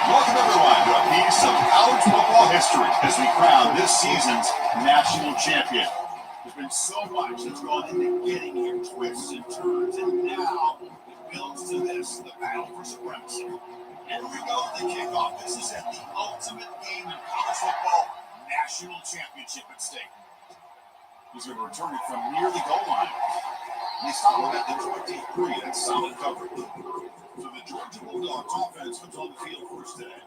Welcome everyone to a piece of college football history as we crown this season's national champion. There's been so much that's gone into getting here, twists and turns, and now it builds to this, the battle for supremacy. And we go to the kickoff. This is at the ultimate game in college football, national championship at stake. He's going to return it from near the goal line. And they stop him at the 23. That's solid coverage. So the Georgia Bulldogs offense comes on the field first today.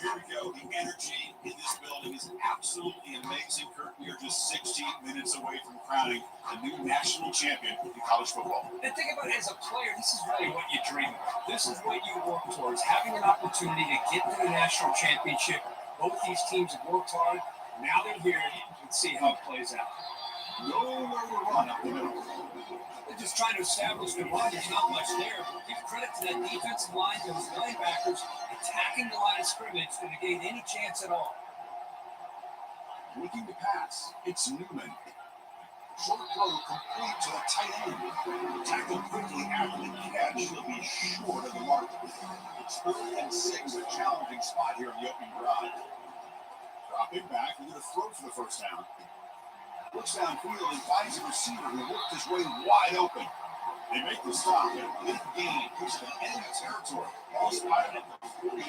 Here we go. The energy in this building is absolutely amazing. Kurt, we are just 16 minutes away from crowning the new national champion in college football. And think about it as a player, this is really what you dream of. This is what you work towards, having an opportunity to get to the national championship. Both these teams have worked hard. Now they're here. Let's see how it plays out. Nowhere to run up the middle. They're just trying to establish the run. There's not much there. Give credit to that defensive line, those linebackers attacking the line of scrimmage to negate any chance at all. Looking to pass, it's Newman. Short throw complete to the tight end. Tackled quickly after the catch. He'll be short of the mark. It's 4th and 6, a challenging spot here in the opening drive. Dropping back, we're going to throw for the first down. Looks downfield and finds a receiver who worked his way wide open. They make the stop and big gain. Push them into territory. Ball spotted at the 48.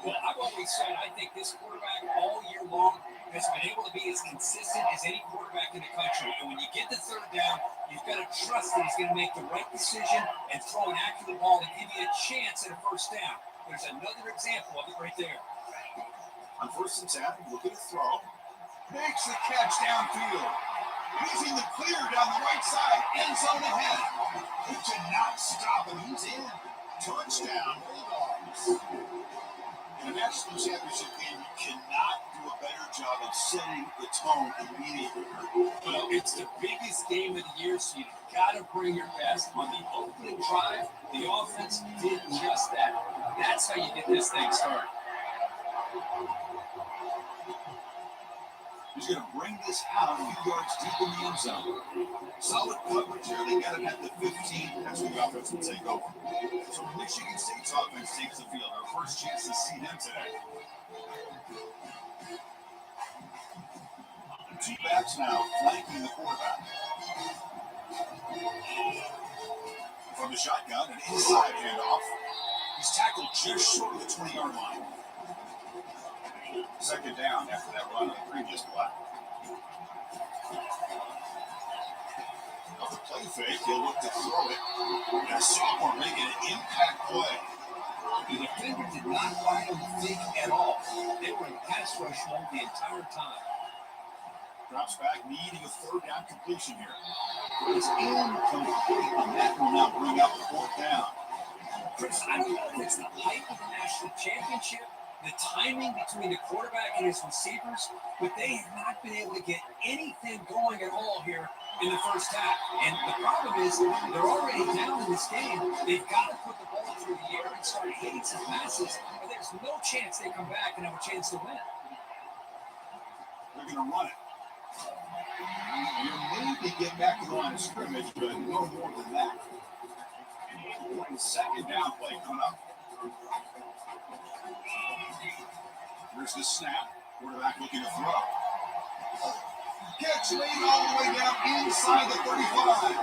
Well, I've always said I think this quarterback all year long has been able to be as consistent as any quarterback in the country. And when you get the third down, you've got to trust that he's going to make the right decision and throw an accurate ball to give you a chance at a first down. There's another example of it right there. On 1st and 10, looking to throw. Makes the catch downfield. Using the clear down the right side. End zone ahead. He cannot stop him. He's in. Touchdown, Bulldogs. In a national championship game, you cannot do a better job of setting the tone immediately. Well, it's the biggest game of the year, so you've got to bring your best. On the opening drive, the offense did just that. That's how you get this thing started. He's going to bring this out a few yards deep in the end zone. Solid coverage here. They got him at the 15. That's where the offense will take over. So Michigan State's offense takes the field. Our first chance to see them today. 2 backs now flanking the quarterback. From the shotgun, an inside handoff. He's tackled just short of the 20-yard line. 2nd down after that run on the previous play. Off the play fake, he'll look to throw it. And a sophomore making an impact play. The defender did not buy him fake at all. They were in pass rush mode the entire time. Drops back, needing a 3rd down completion here. It's incomplete, and that will now bring up 4th down. Chris, I don't know if it's the height of the national championship, the timing between the quarterback and his receivers, but they have not been able to get anything going at all here in the first half. And the problem is they're already down in this game. They've got to put the ball through the air and start hitting some passes, or there's no chance they come back and have a chance to win. They're going to run it. You maybe get back to the line of scrimmage, but no more than that. Second down play coming up. Here's the snap. Quarterback looking to throw. Catch made all the way down inside the 35.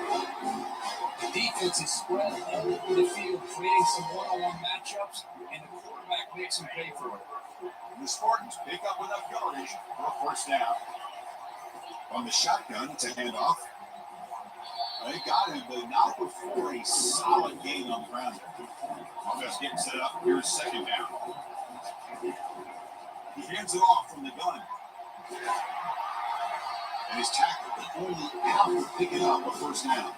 The defense is spread all over the field, creating some one-on-one matchups, and the quarterback makes them pay for it. The Spartans pick up enough yardage for a first down. On the shotgun, it's a handoff. They got him, but not before a solid gain on the ground there. Offense getting set up. Here's second down. He hands it off from the gun. And his tackle only out to pick it up a first down.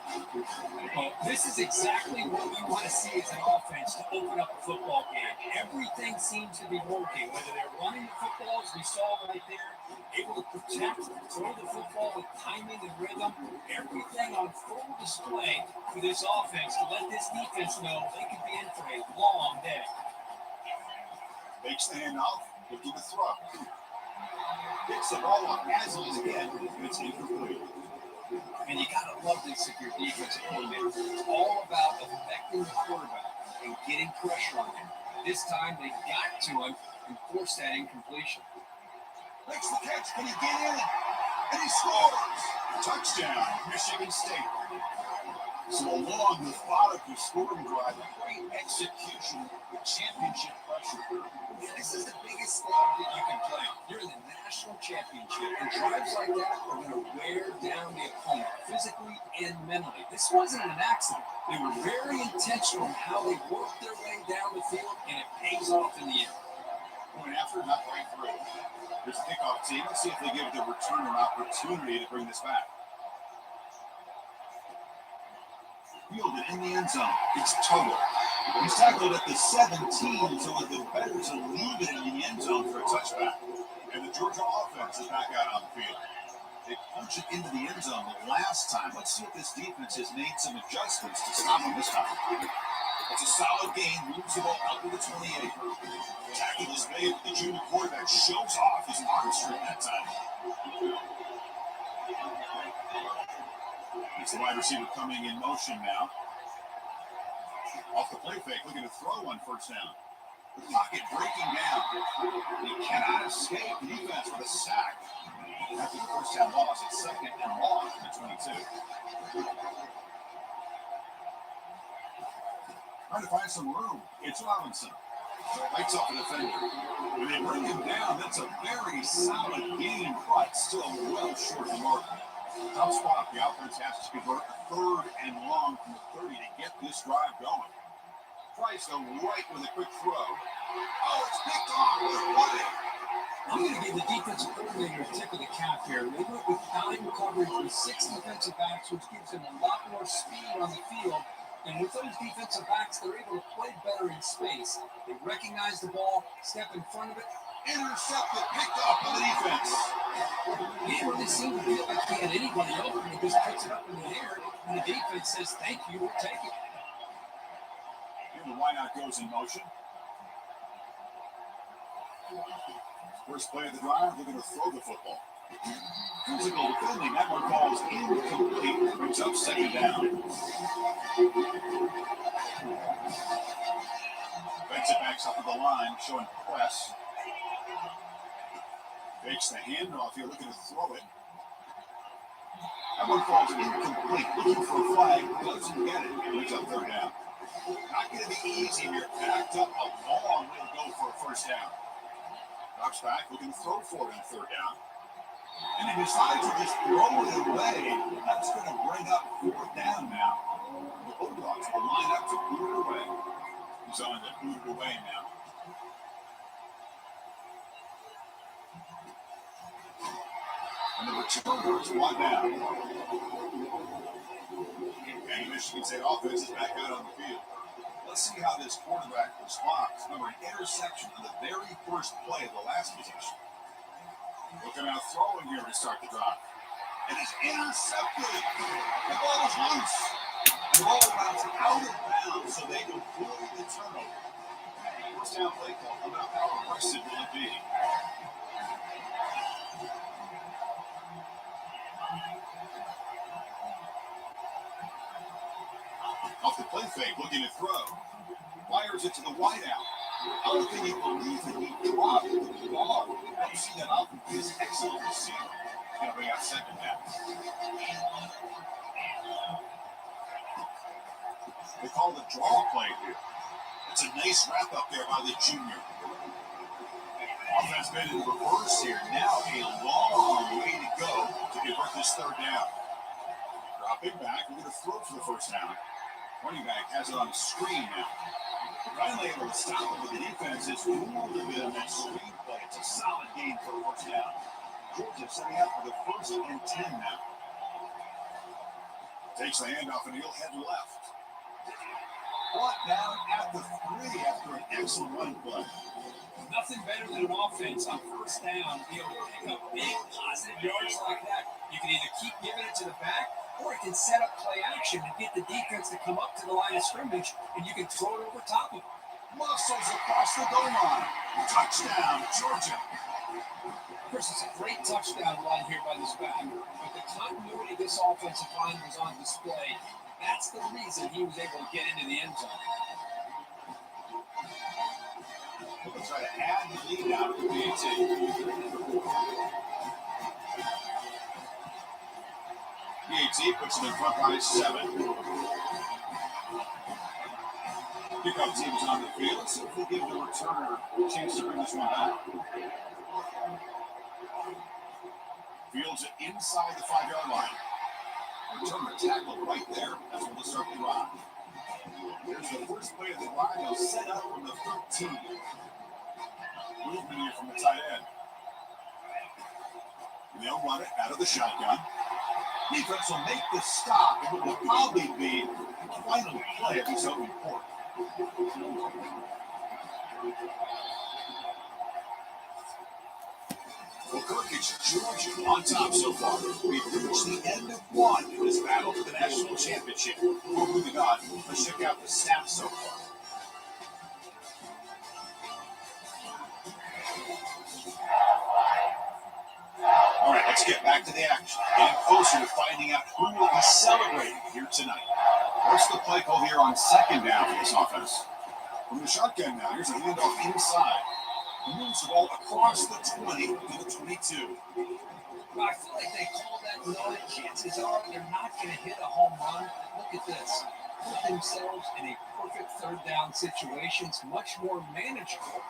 Well, this is exactly what we want to see as an offense to open up a football game. Everything seems to be working, whether they're running the football, as we saw right there, able to protect, throw the football with timing and rhythm, everything on full display for this offense to let this defense know they could be in for a long day. Makes the handoff, looking to throw. Picks the ball up as he's again, and it's incomplete. And you gotta love this if you're defensive coordinator. It's all about affecting the quarterback and getting pressure on him. This time they got to him and forced that incompletion. Makes the catch, can he get in? And he scores! Touchdown, Michigan State. So a long, methodical scoring drive, great execution with championship pressure. Yeah, this is the biggest stage that you can play. You're in the national championship, and drives like that are going to wear down the opponent physically and mentally. This wasn't an accident. They were very intentional in how they worked their way down the field, and it pays off in the end. Point after, not right through. There's a kickoff team. Let's see if they give the returner an opportunity to bring this back. Fielded in the end zone. It's total. He's tackled at the 17, so the better to leave it in the end zone for a touchback. And the Georgia offense is back out on the field. They punch it into the end zone the last time. Let's see if this defense has made some adjustments to stop them this time. It's a solid gain. Moves the ball out to the 28. Tackle is made. The junior quarterback shows off his arm strength that time. It's the wide receiver coming in motion now. Off the play fake, looking to throw on first down. The pocket breaking down. He cannot escape the defense with a sack. After the first down loss, it's second and long from the 22. Trying to find some room. It's Robinson. Lights off the defender. When they bring him down, that's a very solid gain, but still well short of the mark. Tough spot. The offense has to convert a third and long from the 30 to get this drive going. Price go right with a quick throw. Oh, it's picked off with a play. I'm going to give the defensive coordinator a tip of the cap here. They went with 9 coverage with 6 defensive backs, which gives them a lot more speed on the field. And with those defensive backs, they're able to play better in space. They recognize the ball, step in front of it. Intercepted, picked off by the defense. He didn't really seem to feel like he had anybody open. He just puts it up in the air, and the defense says, thank you, we'll take it. Here the wideout goes in motion. First play of the drive, they're going to throw the football. Physical defending, that one falls incomplete. Brings up second down. Defensive backs up to the line, showing press. Fakes the handoff here, looking to throw it. That one falls incomplete. Looking for a flag, doesn't get it. Brings up third down. Not going to be easy here. Backed up a long way to go for a first down. Drops back, looking to throw for it on third down. And he decides to just throw it away. That's going to bring up fourth down now. The Bulldogs will line up to boot it away. He's on to boot it away now. And the returner is one down. And Michigan State offense is back out on the field. Let's see how this quarterback responds. Remember, an interception on the very first play of the last possession. Looking out throwing here to start the drive. And it's intercepted. The ball is loose. The ball bounced out of bounds, so they avoid the turnover. First down play call. About how aggressive will it be? Off the play fake, looking to throw. Fires it to the wideout. How can you believe that he dropped the ball? I don't see that often. His excellent receiver. He's going to bring out second half. They call the draw play here. It's a nice wrap up there by the junior. Offense been in reverse here. Now a long way to go to convert this third down. Dropping back. We're going to throw for the first down. Running back has it on the screen now. Finally able to stop it, but the defense is moving a bit on that screen play. It's a solid game for a first down. Georgia setting up for the 1st and 10 now. Takes the handoff and he'll head left. Brought down at the 3 after an excellent run play. Nothing better than an offense on first down be able to pick up big positive yards like that. You can either keep giving it to the back, or it can set up play action and get the defense to come up to the line of scrimmage, and you can throw it over top of them. Muscles across the goal line. Touchdown, Georgia. Of course, it's a great touchdown run here by this back, but the continuity of this offensive line was on display. That's the reason he was able to get into the end zone. We'll try to add the lead out of the BAT. BAT puts it in front by 7. Pickup teams on the field. Let's see if we give the returner a chance to bring this one back. Fields it inside the 5-yard line. Returner tackle right there. That's when they'll start the drive. Here's the first play of the drive. They'll set up from the 13. Movement here from the tight end. And they'll run it out of the shotgun. Defense will make the stop, and it will probably be the final play if he's so important. Well, Kirk, it's Georgia on top so far. We've reached the end of one in this battle for the national championship. Before moving on, let's check out the stats so far. All right, let's get back to the action. Getting closer to finding out who will be celebrating here tonight. What's the play call here on second down for this offense? From the shotgun now, here's a handoff inside. He moves the ball across the 20 to the 22. Well, I feel like they call that no. Chances are they're not going to hit a home run. Look at this. Put themselves in a perfect third down situation. It's much more manageable.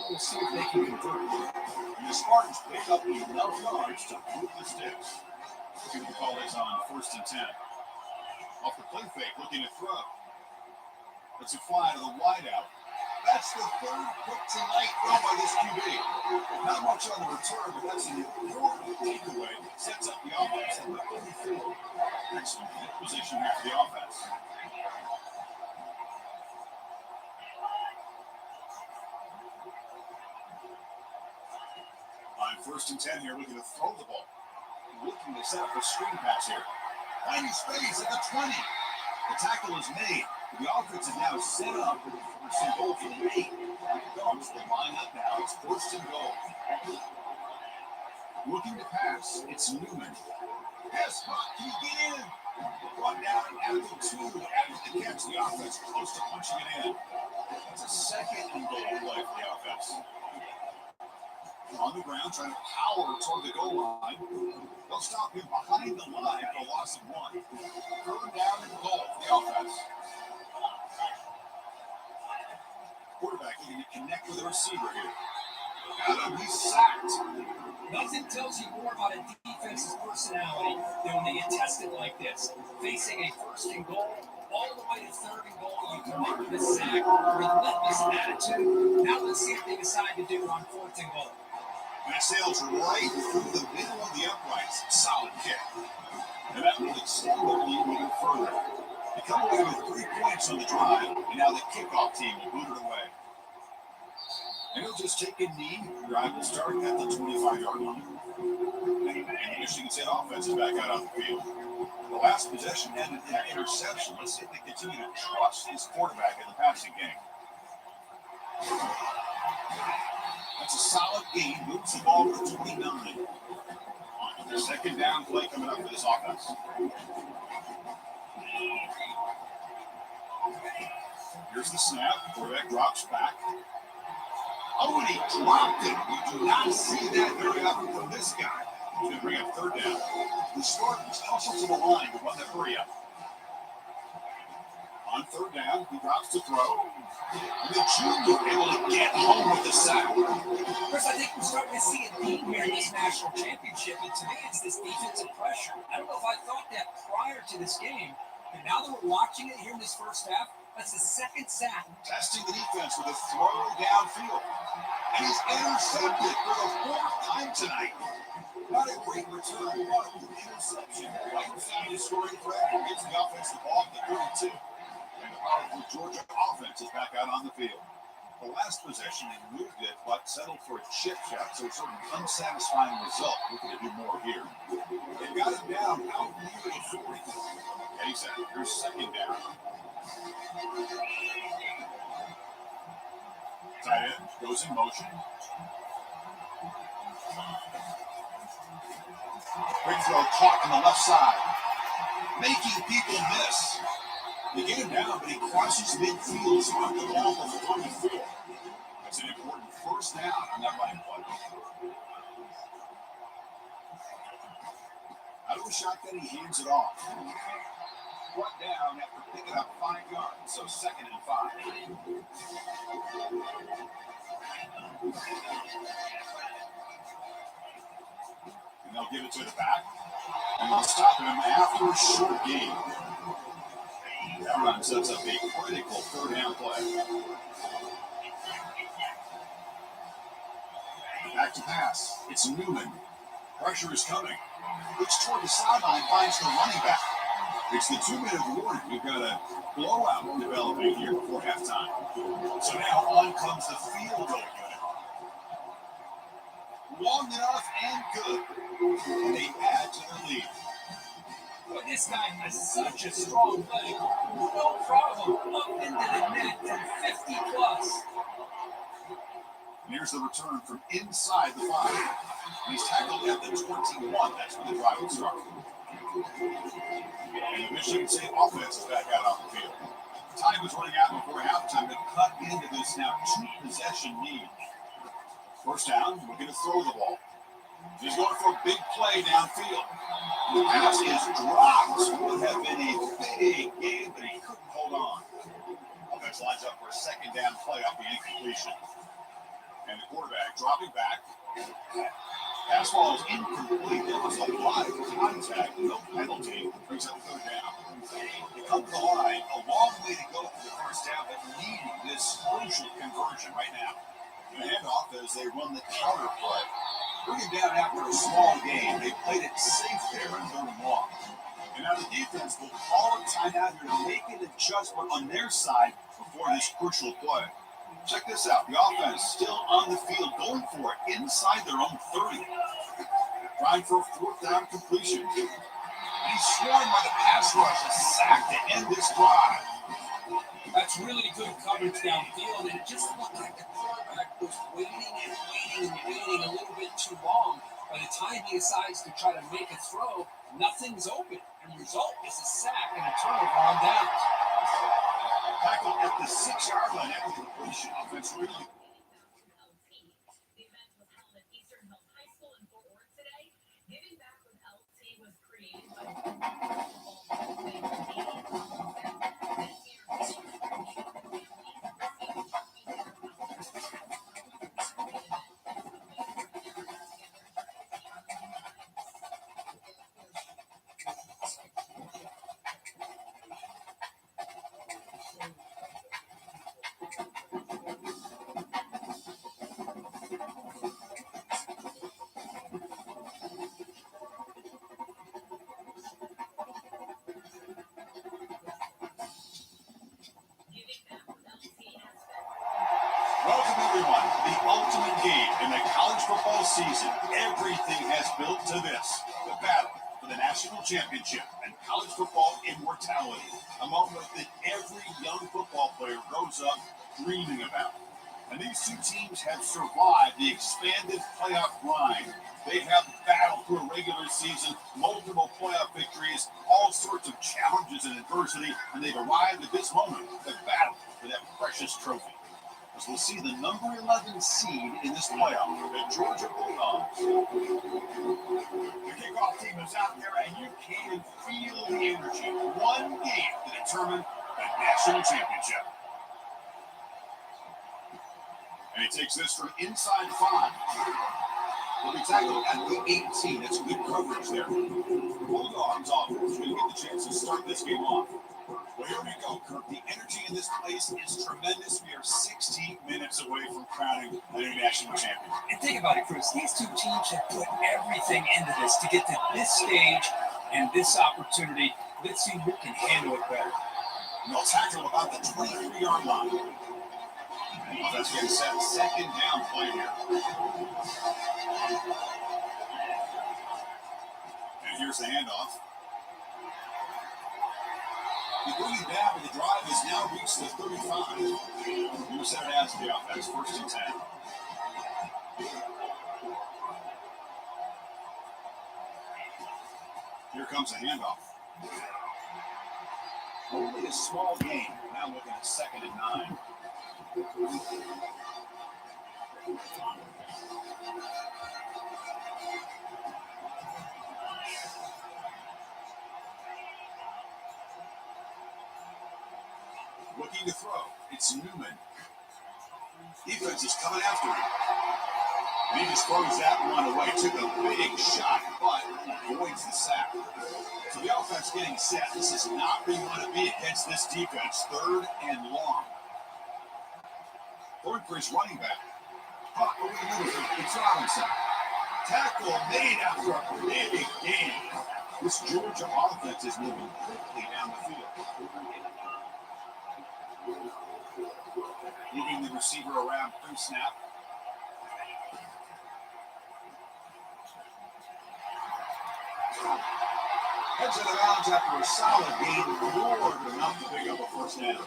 We'll see if they can convert. And the Spartans pick up enough yards to move the sticks. See what the call is on 1st and 10. Off the play fake, looking to throw. Let's it fly to the wideout. That's the third pick tonight thrown by this QB. Not much on the return, but that's an important takeaway. Sets up the offense at the 34. Excellent position here for the offense. On 1st and 10 here, looking to throw the ball. Looking to set up a screen pass here. Finding space at the 20. The tackle is made. The offense is now set up for some goal for the 8. Dogs will line up now. It's 1st and goal. Looking to pass. It's Newman. Pass spot. Can you get in? Brought down at the 2. After the catch, the offense close to punching it in. That's a 2nd and goal play for the offense. On the ground, trying to power toward the goal line. They'll stop him behind the line for a loss of 1. 3rd down and goal for the offense. Quarterback looking to connect with the receiver here. Got him, he's sacked. Nothing tells you more about a defense's personality than when they get tested like this. Facing a 1st and goal, all the way to 3rd and goal, you come up with a sack, relentless attitude. Now let's see what they decide to do on 4th and goal. And it sails right through the middle of the uprights. Solid kick. And that will extend the lead even further. They come away with 3 points on the drive, and now the kickoff team will boot it away. And he'll just take a knee. Drive will start at the 25-yard line. And the Michigan State offense is back out on the field. The last possession ended in an interception. Let's see if they continue to trust his quarterback in the passing game. That's a solid gain. Moves the ball to the 29. The second down play coming up for this offense. Here's the snap. Quarterback drops back. Oh, and he dropped it. We do not see that very often from this guy. He's going to bring up third down. The Spartans hustle to the line to run the hurry up. On third down, he drops to throw. And the junior able to get home with the sack. Chris, I think we're starting to see a theme here in this national championship, and to me, it's this defensive pressure. I don't know if I thought that prior to this game, but now that we're watching it here in this first half, that's the second sack. Testing the defense with a throw downfield. And he's intercepted for the 4th time tonight. Not a great return, but an interception. Right side is scoring threat and gets the offense the ball at the 32. And the powerful Georgia offense is back out on the field. The last possession, they moved it, but settled for a chip shot, so sort of an unsatisfying result. Looking to do more here. They got it down out near the 40. And he said, here's second down. Tight end goes in motion. Quick throw caught on the left side, making people miss. They get him down, but he crosses midfield, so on the ball for 34. That's an important first down on that running play. Out of the shotgun, he hands it off. Brought down after picking up 5 yards, so 2nd and 5. And they'll give it to the back. And they'll stop him after a short gain. That run sets up a critical third down play. Back to pass. It's Newman. Pressure is coming. Looks toward the sideline, finds the running back. It's the 2-minute warning. We've got a blowout developing here before halftime. So now on comes the field goal unit. Long enough and good. And they add to their lead. But this guy has such a strong leg. No problem. Up into the net from 50 plus. And here's the return from inside the 5. And he's tackled at the 21. That's where the drive will start. And the Michigan State offense is back out on the field. Time was running out before halftime to cut into this now 2-possession lead. First down, we're going to throw the ball. He's going for a big play downfield. The pass is dropped. Would have been a big game, but he couldn't hold on. Offense lines up for a second down play off the incompletion. And the quarterback dropping back. Pass ball is incomplete. There was a lot of contact, no penalty. Brings up third down. They come to the line. A long way to go for the first down, but needing this crucial conversion right now. The handoff as they run the counter play. Bring it down after a small game. They played it safe there in third and long. And now the defense will call a timeout here to make an adjustment on their side before this crucial play. Check this out. The offense still on the field, going for it inside their own 30. Trying for a 4th down completion. And he's swarmed by the pass rush, a sack to end this drive. That's really good coverage downfield, and it just looked like the quarterback was waiting a little bit too long. By the time he decides to try to make a throw, nothing's open. And the result is a sack and a turnover on down. Tackle at the 6-yard line after the completion. Offense really. The event was held at Eastern Hill High School in Fort Worth today. Giving Back with LT was created by one, the ultimate game in the college football season. Everything has built to this, the battle for the national championship and college football immortality, a moment that every young football player grows up dreaming about. And these two teams have survived the expanded playoff grind. They have battled through a regular season, multiple playoff victories, all sorts of challenges and adversity, and they've arrived at this moment, the battle for that precious trophy. As we'll see the number 11 seed in this playoff, the Georgia Bulldogs. The kickoff team is out there, and you can feel the energy. One game to determine the national championship. And he takes this from inside 5. He'll be tackled at the 18. That's good coverage there. Bulldogs offense going to get the chance to start this game off. Well, here we go, Kirk. The energy in this place is tremendous. We are 16 minutes away from crowning the new national champion. And think about it, Chris. These two teams have put everything into this to get to this stage and this opportunity. Let's see who can handle it better. And they'll tackle about the 23-yard line. Well, that's getting set. Second down play here. And here's the handoff. The going down and the drive has now reached the 35. New set it as the offense, 1st and 10. Here comes a handoff. Only a small gain. Now looking at 2nd and 9. Looking to throw. It's Newman. Defense is coming after him. And he just throws that one away. Took a big shot, but avoids the sack. So the offense getting set. This is not where you want to be against this defense. 3rd and long. Third for his running back. Caught over the middle. It's Robinson. Tackle made after a big gain. This Georgia offense is moving quickly down the field. Moving the receiver around pre-snap. Heads it around after a solid gain. More than enough to pick up a 1st down.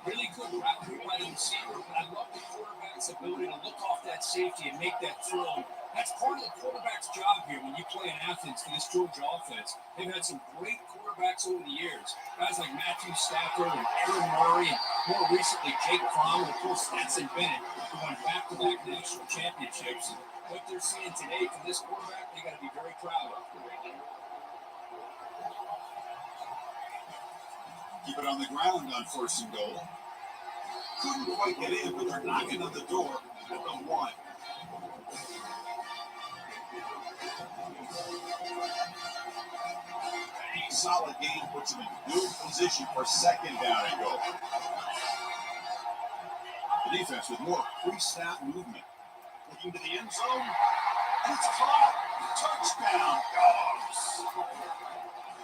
Really good route by the receiver, but I love the quarterback's ability to look off that safety and make that throw. That's part of the quarterback's job here when you play in Athens for this Georgia offense. They've had some great quarterbacks over the years. Guys like Matthew Stafford and Aaron Murray, and more recently Jake Fromm, and of course Stetson Bennett, who won back-to-back national championships. And what they're seeing today from this quarterback, they got to be very proud of. Keep it on the ground on 1st and goal. Couldn't quite get in, but they're knocking on the door at the 1. A solid game puts him in good position for 2nd down and goal. The defense with more pre-snap movement. Looking to the end zone. And it's caught. Touchdown, Dogs.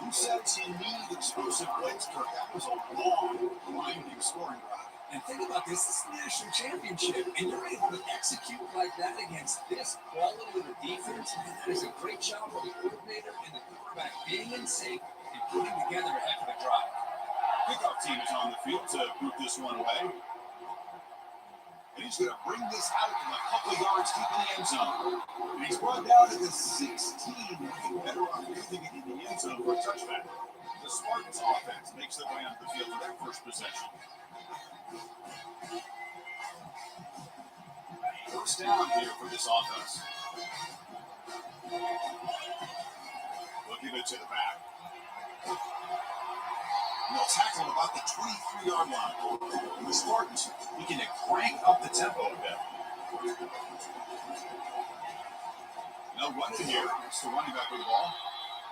Who says you need explosive plays, Kirk? That was a long, winding scoring drive. And think about this is the national championship, and you're able to execute like that against this quality of the defense. And that is a great job by the coordinator and the quarterback being in sync and putting together a heck of a drive. Kickoff team is on the field to boot this one away. And he's going to bring this out from a couple of yards deep in the end zone. And he's brought down to the 16. Better off using it in the end zone for a touchback. The Spartans offense makes their way onto the field for their first possession. 1st down here for this offense. We'll give it to the back. And they'll tackle about the 23-yard line. And the Spartans looking to crank up the tempo a bit. No running here. It's the running back with the ball.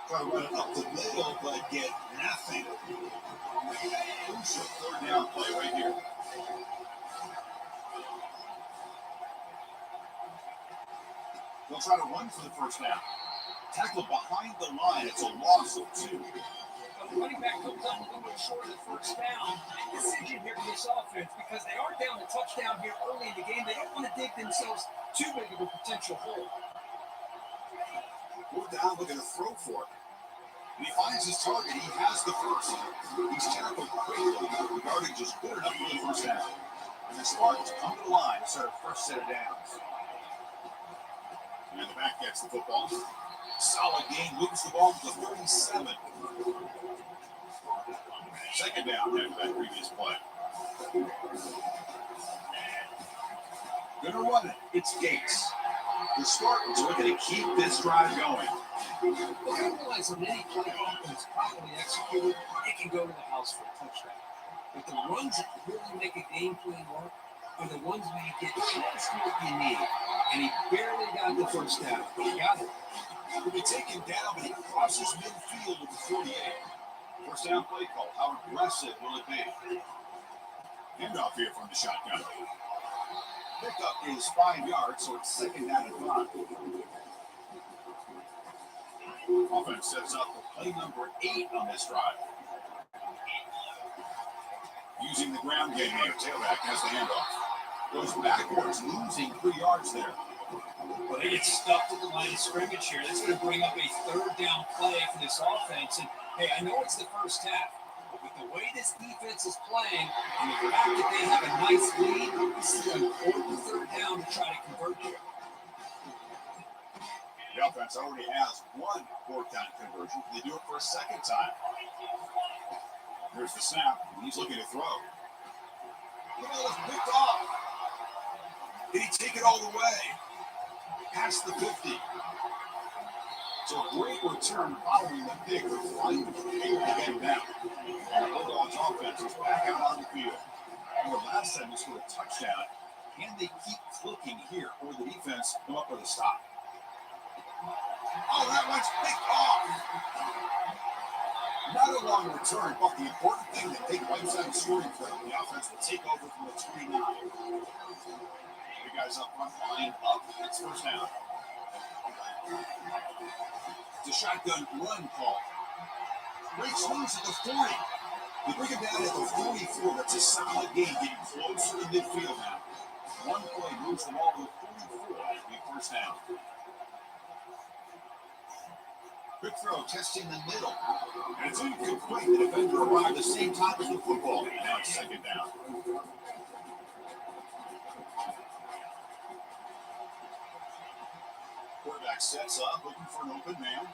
Try to run it up the middle, but get nothing. Crucial 3rd down play right here. They'll try to run for the 1st down. Tackle behind the line. It's a loss of 2. Well, Running back comes up a little bit short of the first down. Decision here to this offense because they are down the touchdown here early in the game. They don't want to dig themselves too big of a potential hole. We're down looking to throw for it. And he finds his target. He has the first. He's tackled quickly. The yardage is good enough for the first down. And the Spartans come to the line to start a first set of downs. And the back gets the football. Solid game, moves the ball to the 37. Second down after that previous play. Gonna run it. It's Gates. The Spartans are looking to keep this drive going. Well, I realize when any play offense properly executed, it can go to the house for a touchdown. But the runs that really make a game plan work are the ones where you get just what you need. And he barely got the first down, but he got it. He'll be taken down, but he crosses midfield with the 48. First down play call. How aggressive will it be? Handoff here from the shotgun. Pickup is 5 yards, so it's second down and 5. Offense sets up for play number 8 on this drive. Using the ground game here. Tailback has the handoff. Goes backwards, losing 3 yards there. Well, they get stuffed at the line of scrimmage here. That's going to bring up a third down play for this offense. And, hey, I know it's the first half, but with the way this defense is playing and the fact that they have a nice lead, this is an important third down to try to convert here. The offense already has one four-down conversion. They do it for a second time. Here's the snap. He's looking to throw. The ball is picked off. Did he take it all the way? Past the 50. So a great return following the pick. They're fighting to get him down. And the Bulldogs offense is back out on the field. And the last time they scored a touchdown. Can they keep clicking here, or the defense come up with a stop? Oh, that one's picked off. Not a long return, but the important thing that they wipes out the scoring play. The offense will take over from the 29. The guys up front line up. It's first down. It's a shotgun run call. Breaks loose at the 40. They bring him down at the 44. That's a solid game, getting closer to midfield now. One play moves them all to the 44. That'll be first down. Quick throw, testing the middle. And it's incomplete. The defender arrived at the same time as the football. Now it's second down. Quarterback sets up, looking for an open man.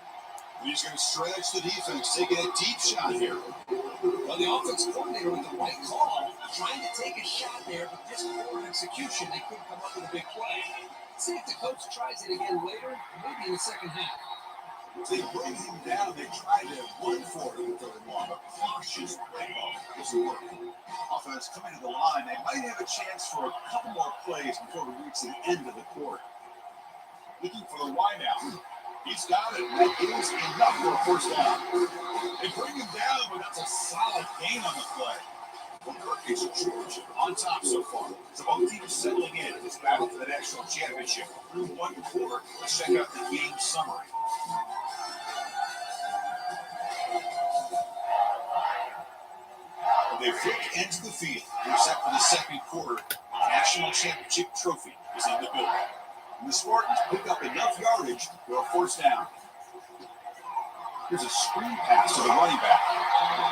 And he's going to stretch the defense, taking a deep shot here. Well, the offensive coordinator with the right call, trying to take a shot there, but just poor execution, they couldn't come up with a big play. See if the coach tries it again later, maybe in the second half. They bring him down. They try to run for it in the third one, but cautious play ball doesn't work. Offense coming to the line. They might have a chance for a couple more plays before we reach the end of the quarter. Looking for the wideout. He's got it. That is enough for a first down. They bring him down, but that's a solid gain on the play. Well, Kirk is Georgia on top so far. So both teams settling in this battle for the national championship through one quarter. Let's check out the game summary. They flick into the field. They're set for the second quarter. The national championship trophy is in the building. And the Spartans pick up enough yardage for a first down. Here's a screen pass to the running back.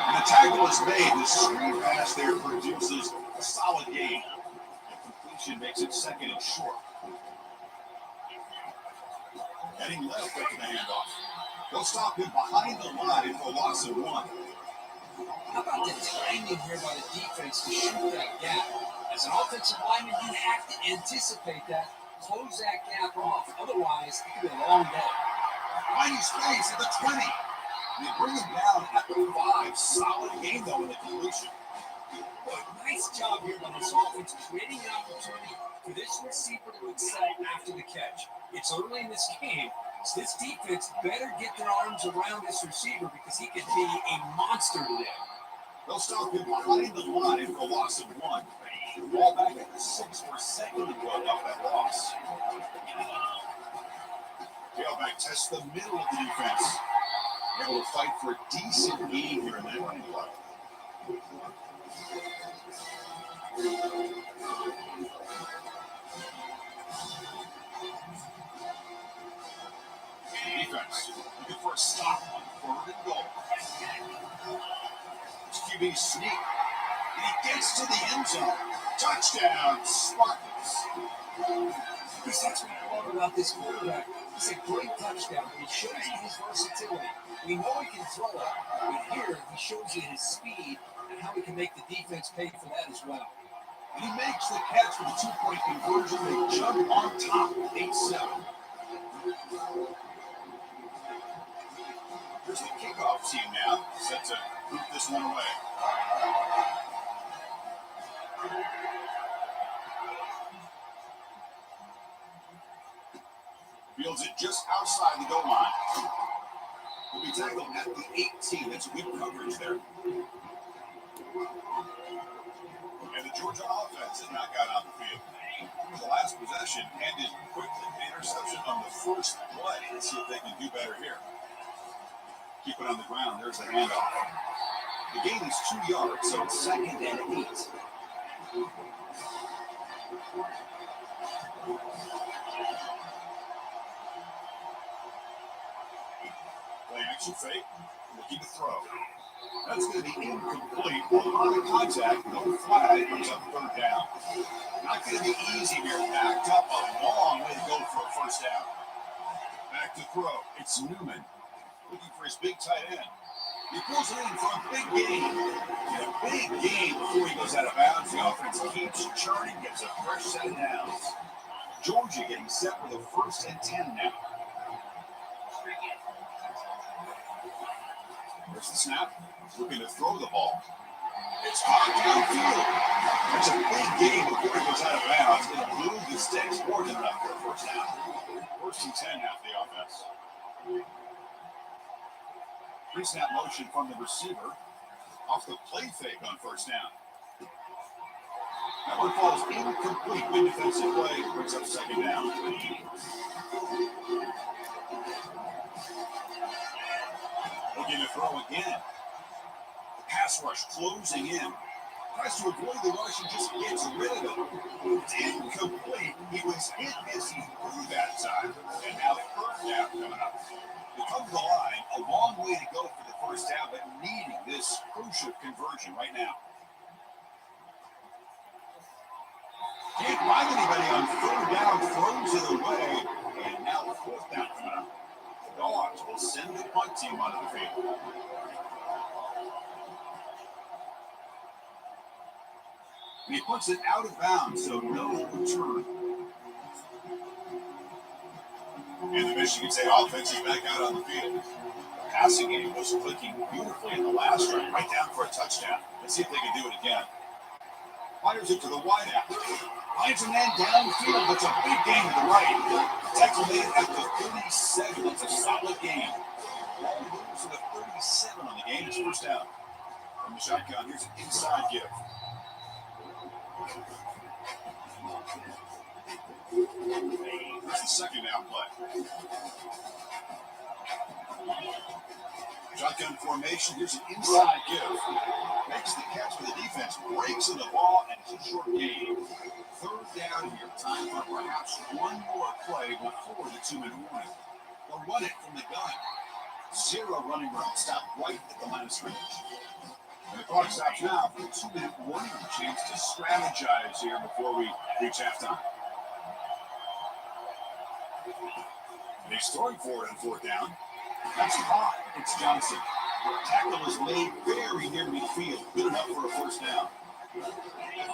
And the tackle is made. The screen pass there produces a solid gain. The completion makes it second and short. Heading left after the handoff. They'll stop him behind the line for a loss of 1. How about the timing here by the defense to shoot that gap? As an offensive lineman, you have to anticipate that, close that gap off. Otherwise, it could be a long day. Finding space at the 20. They bring him down at the 5. Solid game, though, in the completion. But nice job here by this offense, creating an opportunity for this receiver to excel after the catch. It's early in this game, so this defense better get their arms around this receiver because he could be a monster today. They'll stop him behind the line for a loss of 1. Ball back at the 6 for a second to go up that loss. Tailback tests the middle of the defense. able to fight for a decent game here in that running level. Defense looking for a stop on 3rd and goal. QB sneak. And he gets to the end zone. Touchdown, Spartanes. Because that's what I love about this quarterback. It's a great touchdown, but it shows you his versatility. We know he can throw it, but here he shows you his speed and how he can make the defense pay for that as well. And he makes the catch for the 2-point conversion. They jump on top, 8-7. Here's the kickoff team now, set to boot this one away. Fields it just outside the goal line. Will be tackled at the 18. That's good coverage there. And the Georgia offense has not got on the field. The last possession ended quickly. The interception on the first play. Let's see if they can do better here. Keep it on the ground. There's the handoff. The gain is 2 yards, so it's 2nd and 8. Play action fake. Looking to throw. That's going to be incomplete. A lot of contact. No flag. Brings up 3rd down. Not going to be easy here. Backed up a long way to go for a 1st down. Back to throw. It's Newman. Looking for his big tight end. He pulls it in for a big game. And a big game before he goes out of bounds. The offense keeps churning. Gets a fresh set of downs. Georgia getting set with a 1st and 10 now. There's the snap. Looking to throw the ball. It's caught downfield. It's a big game before he goes out of bounds. Going to move the sticks more than enough for a 1st down. 1st and 10 now for the offense. Pre-snap motion from the receiver. Off the play fake on 1st down. That one falls incomplete. Good defensive play. Brings up 2nd down. Looking to throw again. Pass rush closing in. Tries to avoid the rush and just gets rid of it. It's incomplete. He was hit as he threw that time. And now the 3rd down coming up. They come to the line. A long way to go for the 1st down, but needing this crucial conversion right now. Can't find anybody on 3rd down. Throws it away. And now 4th down coming up. The Dogs will send the punt team onto the field. And he puts it out of bounds, so no return. And the Michigan State offense is back out on the field. The passing game was clicking beautifully in the last drive, right down for a touchdown. Let's see if they can do it again. Fires it to the wideout. Finds a man downfield. It's a big game to the right. Tackle made at the 37. It's a solid game. Ball moves to the 37 on the game. It's 1st down. From the shotgun, here's an inside give. That's the 2nd down play. Shotgun formation. Here's an inside give. Makes the catch for the defense. Breaks in the ball, and it's a short game. 3rd down here. Time for perhaps one more play before the 2-minute warning. They'll run it from the gun. 0 running room. Stop right at the line of scrimmage. And the clock stops now for the 2-minute warning. A chance to strategize here before we reach halftime. They story for it on 4th down. That's caught. It's Johnson. Tackle is made very near midfield. Good enough for a 1st down.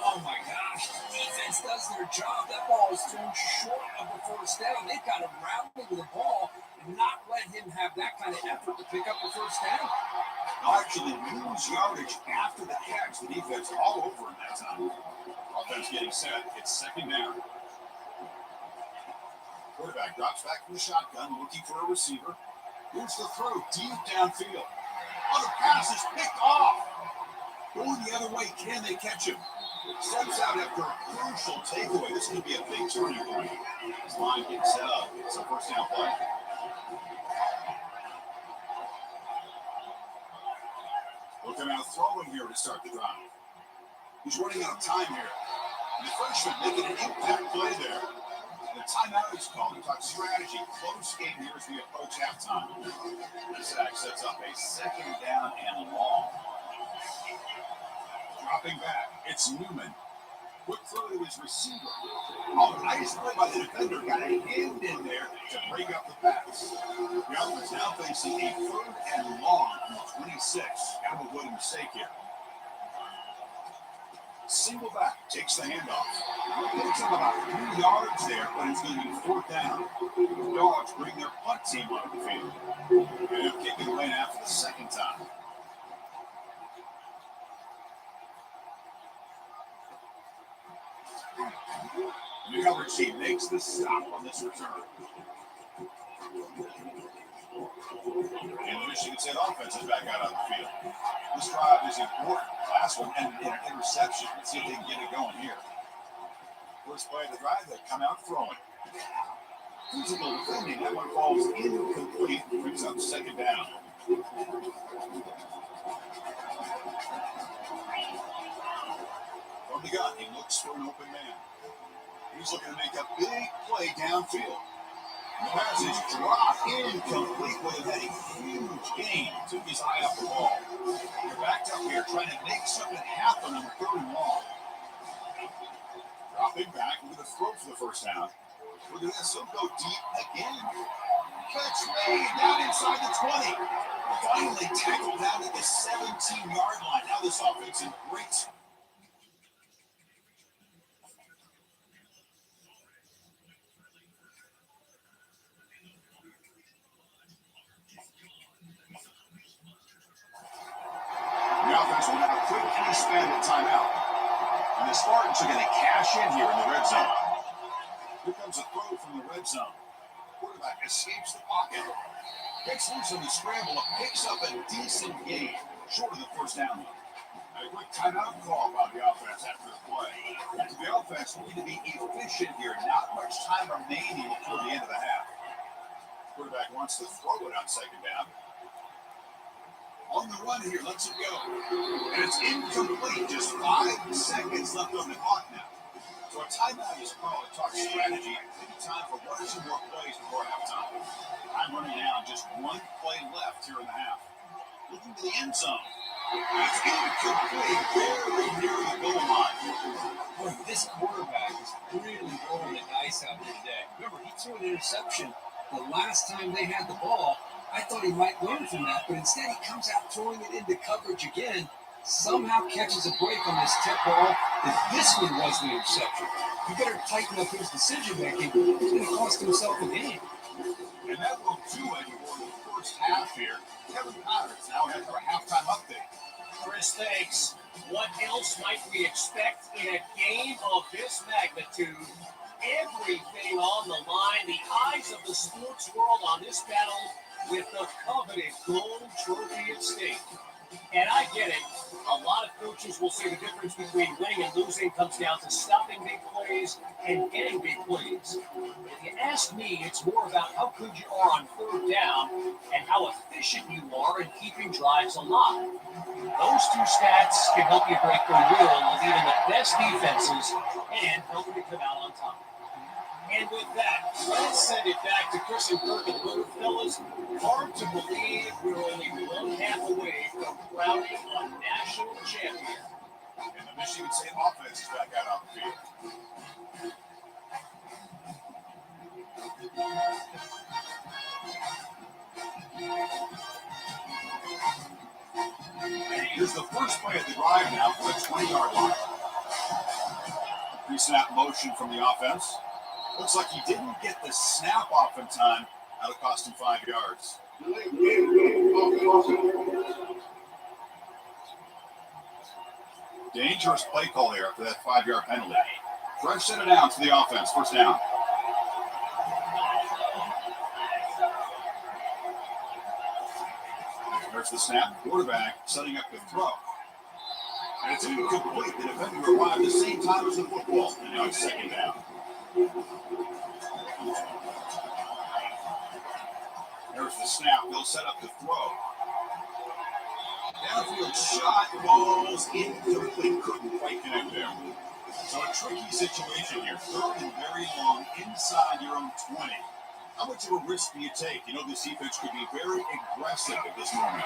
Oh my gosh, the defense does their job. That ball is thrown short of the 1st down. They've got to round the ball and not let him have that kind of effort to pick up the 1st down. They'll actually lose yardage after the catch. The defense all over him that time. Offense getting set. It's 2nd down. Quarterback drops back from the shotgun, looking for a receiver. Here's the throw deep downfield. Oh, the pass is picked off. Going the other way, can they catch him? Steps out after a crucial takeaway. This could be a big turning point. This line gets set up. It's a 1st down play. Looking out throwing here to start the drive. He's running out of time here. And the freshman making an impact play there. The timeout is called to talk strategy. Close game here as we approach halftime. The sack sets up a second down and long. Dropping back, it's Newman. Quick throw to his receiver. Oh, nice play by the defender. Got a hand in there to break up the pass. The offense now facing a third and long from 26. Got to avoid a mistake here. Single back, takes the handoff. Picks up about 3 yards there, but it's going to be fourth down. The Dogs bring their punt team onto the field. And they'll kick it away now for the second time. The coverage team makes the stop on this return. And the Michigan State offense is back out on the field. This drive is important. Last one ended in an interception. Let's see if they can get it going here. First play of the drive, they come out throwing. Physical defending. That one falls incomplete. Brings up second down. From the gun, he looks for an open man. He's looking to make a big play downfield. The pass is dropped incomplete with a huge gain. Took his eye off the ball. They're backed up here trying to make something happen on the third and long. Dropping back with a throw for the first down. Look at this. He'll go deep again. Catch made down inside the 20. Finally tackled down at the 17-yard line. Now this offense in great. The offense will now quickly spend a timeout. And the Spartans are going to cash in here in the red zone. Here comes a throw from the red zone. Quarterback escapes the pocket. Gets loose on the scramble and picks up a decent gain. Short of the first down. A quick timeout call by the offense after the play. The offense will need to be efficient here. Not much time remaining before the end of the half. Quarterback wants to throw it on second down. On the run here, lets it go. And it's incomplete. Just 5 seconds left on the clock now. So a timeout is called to talk strategy. Maybe time for 1 or 2 more plays before halftime. I'm running down. Just 1 play left here in the half. Looking to the end zone. And it's incomplete. Very near the goal line. Boy, this quarterback is really rolling the dice out here today. Remember, he threw an interception the last time they had the ball. I thought he might learn from that, but instead he comes out throwing it into coverage again, somehow catches a break on this tip ball. If this one was the interception, he better tighten up his decision-making. He's going to cost himself a game. And that will do it for the first half here. Kevin Patterson now has our halftime update. Chris, thanks. What else might we expect in a game of this magnitude? Everything on the line, the eyes of the sports world on this battle with the coveted gold trophy at stake. And I get it. A lot of coaches will say the difference between winning and losing comes down to stopping big plays and getting big plays. If you ask me, it's more about how good you are on third down and how efficient you are in keeping drives alive. Those 2 stats can help you break the will of even the best defenses and help you to come out on top. And with that, let's send it back to Chris and Kirk and the Motor Fellas. Hard to believe we're only 1 half away from crowning a national champion. And the Michigan State offense is back out on the field. Here's the first play of the drive now for the 20-yard line. Pre-snap motion from the offense. Looks like he didn't get the snap off in time. That'll cost him 5 yards. Dangerous play call here after that 5-yard penalty. Fresh set it down to the offense. First down. There's the snap. Quarterback setting up the throw. And it's incomplete. The defender arrived at the same time as the football. And now it's second down. There's the snap. They'll set up the throw. Downfield shot, balls incomplete. Couldn't quite connect there. So a tricky situation here. Third and very long inside your own 20. How much of a risk do you take? You know, this defense could be very aggressive at this moment.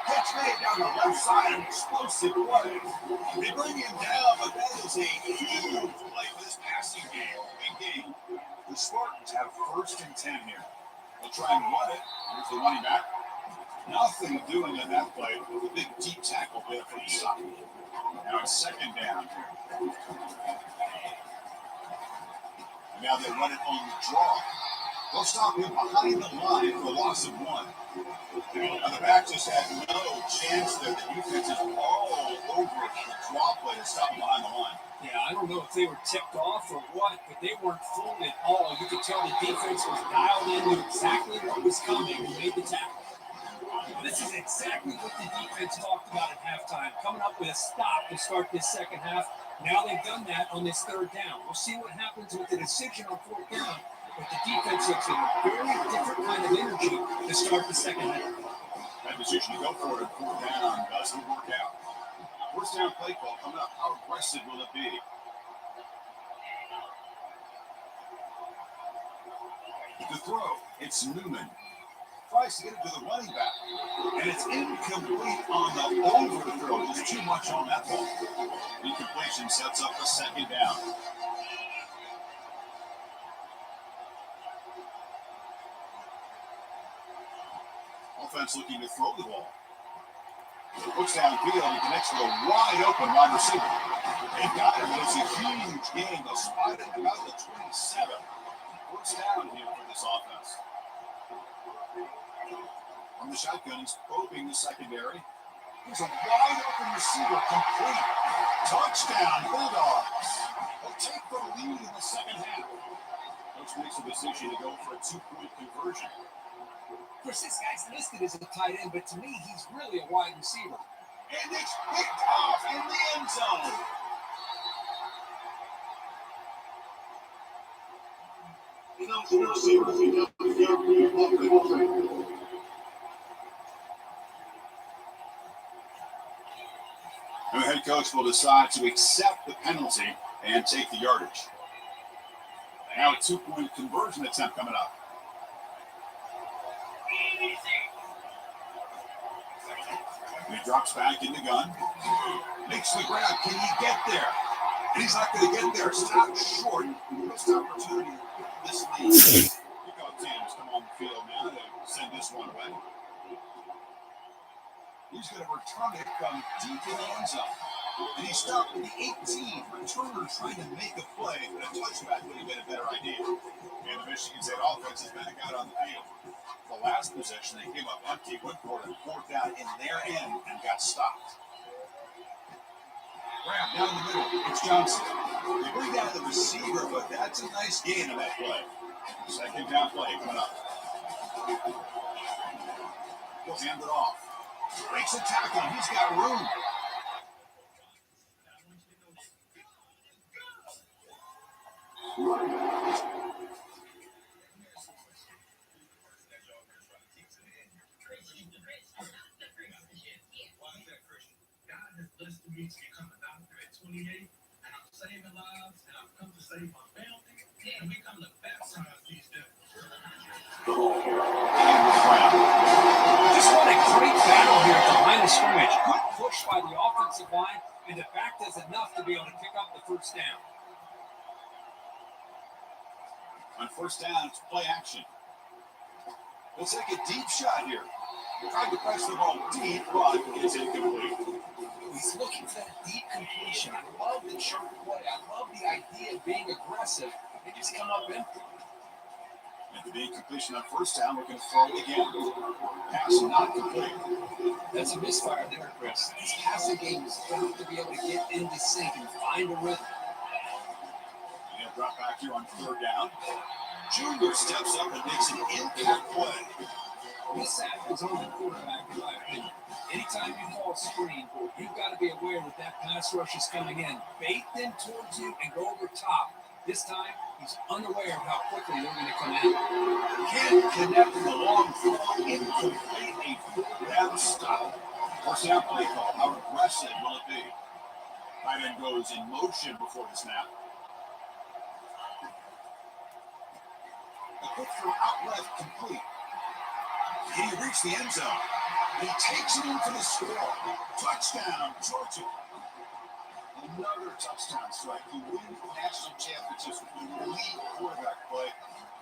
Catch made down the left side, an explosive play. They bring him down, but that is a huge play for this passing game. Big game. The Spartans have 1st and 10 here. They'll try and run it. Here's the running back. Nothing doing on that play. A big deep tackle there from the side. Now it's 2nd down here. And now they run it on the draw. They'll stop him behind the line for a loss of 1. Now the back just had no chance there. The defense is all over the draw play to stop him behind the line. Yeah, I don't know if they were tipped off or what, but they weren't fooled at all. You could tell the defense was dialed in, knew exactly what was coming, and made the tackle. This is exactly what the defense talked about at halftime, coming up with a stop to start this second half. Now they've done that on this 3rd down. We'll see what happens with the decision on 4th down, but the defense looks in a very different kind of energy to start the second half. That decision to go for it at 4th down doesn't work out. 1st down play call coming up. How aggressive will it be? The throw, it's Newman. Tries to get it to the running back. And it's incomplete on the overthrow. There's too much on that ball. Incompletion sets up a 2nd down. Offense looking to throw the ball. Looks downfield and connects with a wide open wide receiver. They got him. It's a huge gain. They'll spot it about the 27. 1st down here for this offense. From the shotgun, he's probing the secondary. There's a wide open receiver, complete. Touchdown, Bulldogs. They'll take the lead in the second half. Coach makes a decision to go for a 2-point conversion. Of course, this guy's listed as a tight end, but to me, he's really a wide receiver. And it's picked off in the end zone. The head coach will decide to accept the penalty and take the yardage. Now a 2-point conversion attempt coming up. And he drops back in the gun. Makes the grab. Can he get there? And he's not going to get there. Stop short. Missed opportunity. This lead. Kickoff teams come on the field now to send this one away. He's going to return it from deep in the end zone. And he stopped at the 18. Returner trying to make a play, but a touchback would have been a better idea. And the Michigan State offense is back out on the field. The last possession, they came up empty, went for it, 4th down in their end, and got stopped. Grab down the middle. It's Johnson. They bring down the receiver, but that's a nice gain on that play. 2nd down play coming up. He'll hand it off. Breaks a tackle. He's got room. To become a doctor at 28, and I'm saving lives, and I've come to save my family, and we come to baptize these devils. Just what a great battle here at the line of scrimmage. Good push by the offensive line, and the back does enough to be able to pick up the 1st down. On 1st down, it's play action. They'll take a deep shot here. Trying to press the ball deep, but it's incomplete. He's looking for that deep completion. I love the short play. I love the idea of being aggressive. They just come up empty. And the big completion on 1st down, we're going to throw it again. Pass not complete. That's a misfire there, Chris. This passing game has got to be able to get into sync and find a rhythm. And drop back here on 3rd down. Junior steps up and makes an impact play. This sack is on the quarterback, in my opinion. Anytime you call a screen, you've got to be aware that pass rush is coming in. Bait them towards you and go over top. This time, he's unaware of how quickly they're going to come in. Can't connect with the long throw. Incomplete, a 4th down stop. First down play call. How aggressive will it be? Tight end goes in motion before the snap. A quick throw out left complete. Can he reach the end zone? He takes it in for the score. Touchdown, Georgia. Another touchdown strike. He wins national championships with elite quarterback play.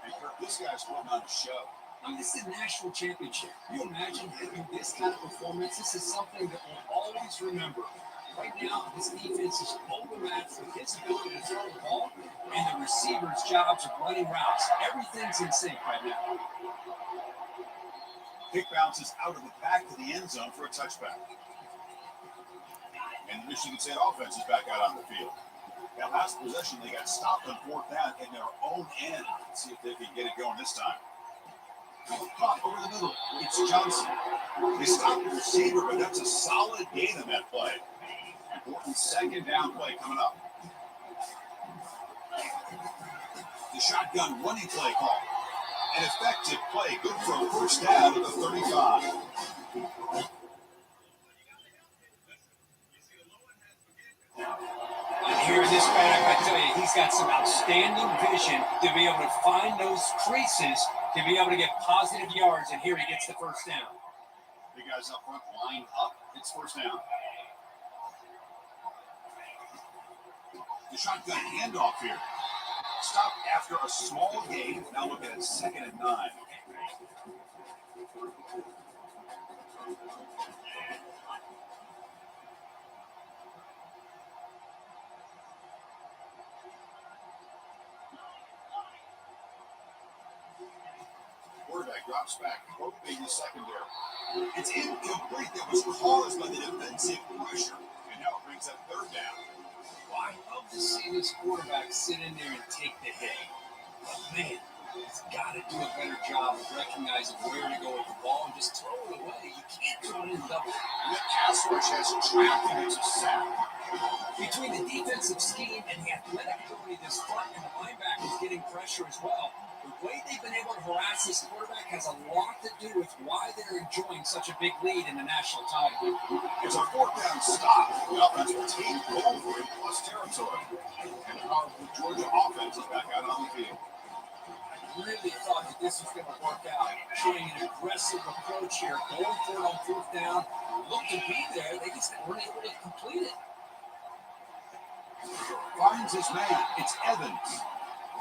And Kirk, this guy's putting on a show. I mean, this is a national championship. Can you imagine having this kind of performance? This is something that we'll always remember. Right now, this defense is overmatched with his ability to throw the ball and the receivers' jobs of running routes. Everything's in sync right now. Kick bounces out of the back of the end zone for a touchback. And the Michigan State offense is back out on the field. That last possession, they got stopped on fourth down in their own end. Let's see if they can get it going this time. Caught over the middle. It's Johnson. They stopped the receiver, but that's a solid gain on that play. Important second down play coming up. The shotgun running play call. An effective play. Good for a first down at the 35. And here in this back, I tell you, he's got some outstanding vision to be able to find those creases to be able to get positive yards. And here he gets the first down. Big guys up front lined up. It's first down. The shotgun handoff here. Stop after a small gain. Now looking at 2nd and 9. Quarterback drops back, hoping the secondary. It's incomplete. That was caused by the defensive pressure. And now it brings up 3rd down. Well, I love to see this quarterback sit in there and take the hit. But man, he's got to do a better job of recognizing where to go with the ball and just throw it away. You can't throw it in double. And the pass rush has trapped him into sack. Between the defensive scheme and the athletic ability of this front and the linebackers getting pressure as well, the way they've been able to harass this quarterback has a lot to do with why they're enjoying such a big lead in the national title. It's a 4th down stop. The offense will take over in plus territory. And the powerful Georgia offense is back out on the field. I really thought that this was going to work out. Showing an aggressive approach here, going for it on 4th down. Looked to be there. They just weren't able to complete it. Finds his man. It's Evans.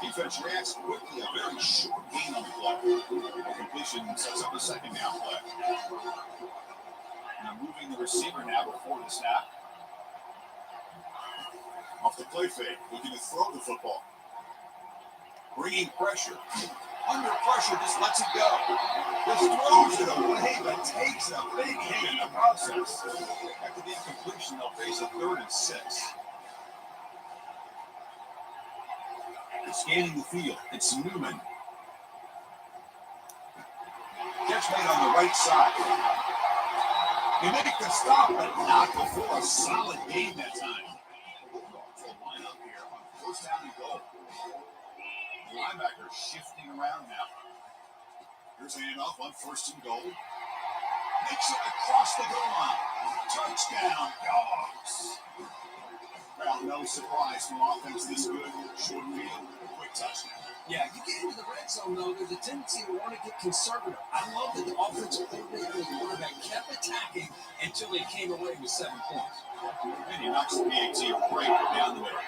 Defense reacts quickly. A very short gain on the play. The completion sets up a 2nd down play. Now moving the receiver now before the snap. Off the play fake. Looking to throw the football. Bringing pressure. Under pressure, just lets it go. Just throws it away, but takes a big hit in the process. After the incompletion, they'll face a 3rd and 6. Scanning the field, it's Newman. Catch made on the right side. They make the stop, but not before a solid gain that time. Bulldogs will line up here on 1st down and goal. The linebacker shifting around now. Here's a handoff on 1st and goal. Makes it across the goal line. Touchdown, Dogs. Well, no surprise from offense this good. Short field, quick touchdown. Yeah, you get into the red zone, though, there's a tendency to want to get conservative. I love that the offensive coordinator and the quarterback kept attacking until they came away with 7 points. And he knocks the PAT right down the middle.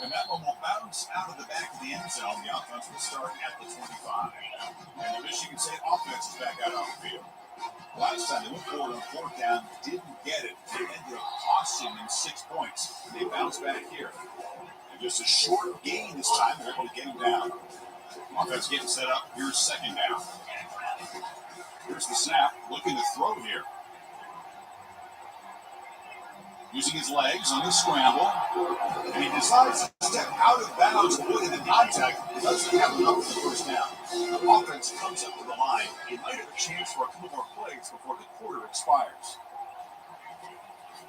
And that one will bounce out of the back of the end zone. The offense will start at the 25. And the Michigan State offense is back out on the field. Last time they went forward on 4th down, didn't get it. It ended up costing them 6 points. They bounced back here. And just a short gain this time, they're able to get him down. Offense getting set up. Here's 2nd down. Here's the snap. Looking to throw here. Using his legs on the scramble. And he decides to step out of bounds, avoiding the contact. Doesn't have enough for the 1st down. The offense comes up to the line. He might have a chance for a couple more plays before the quarter expires.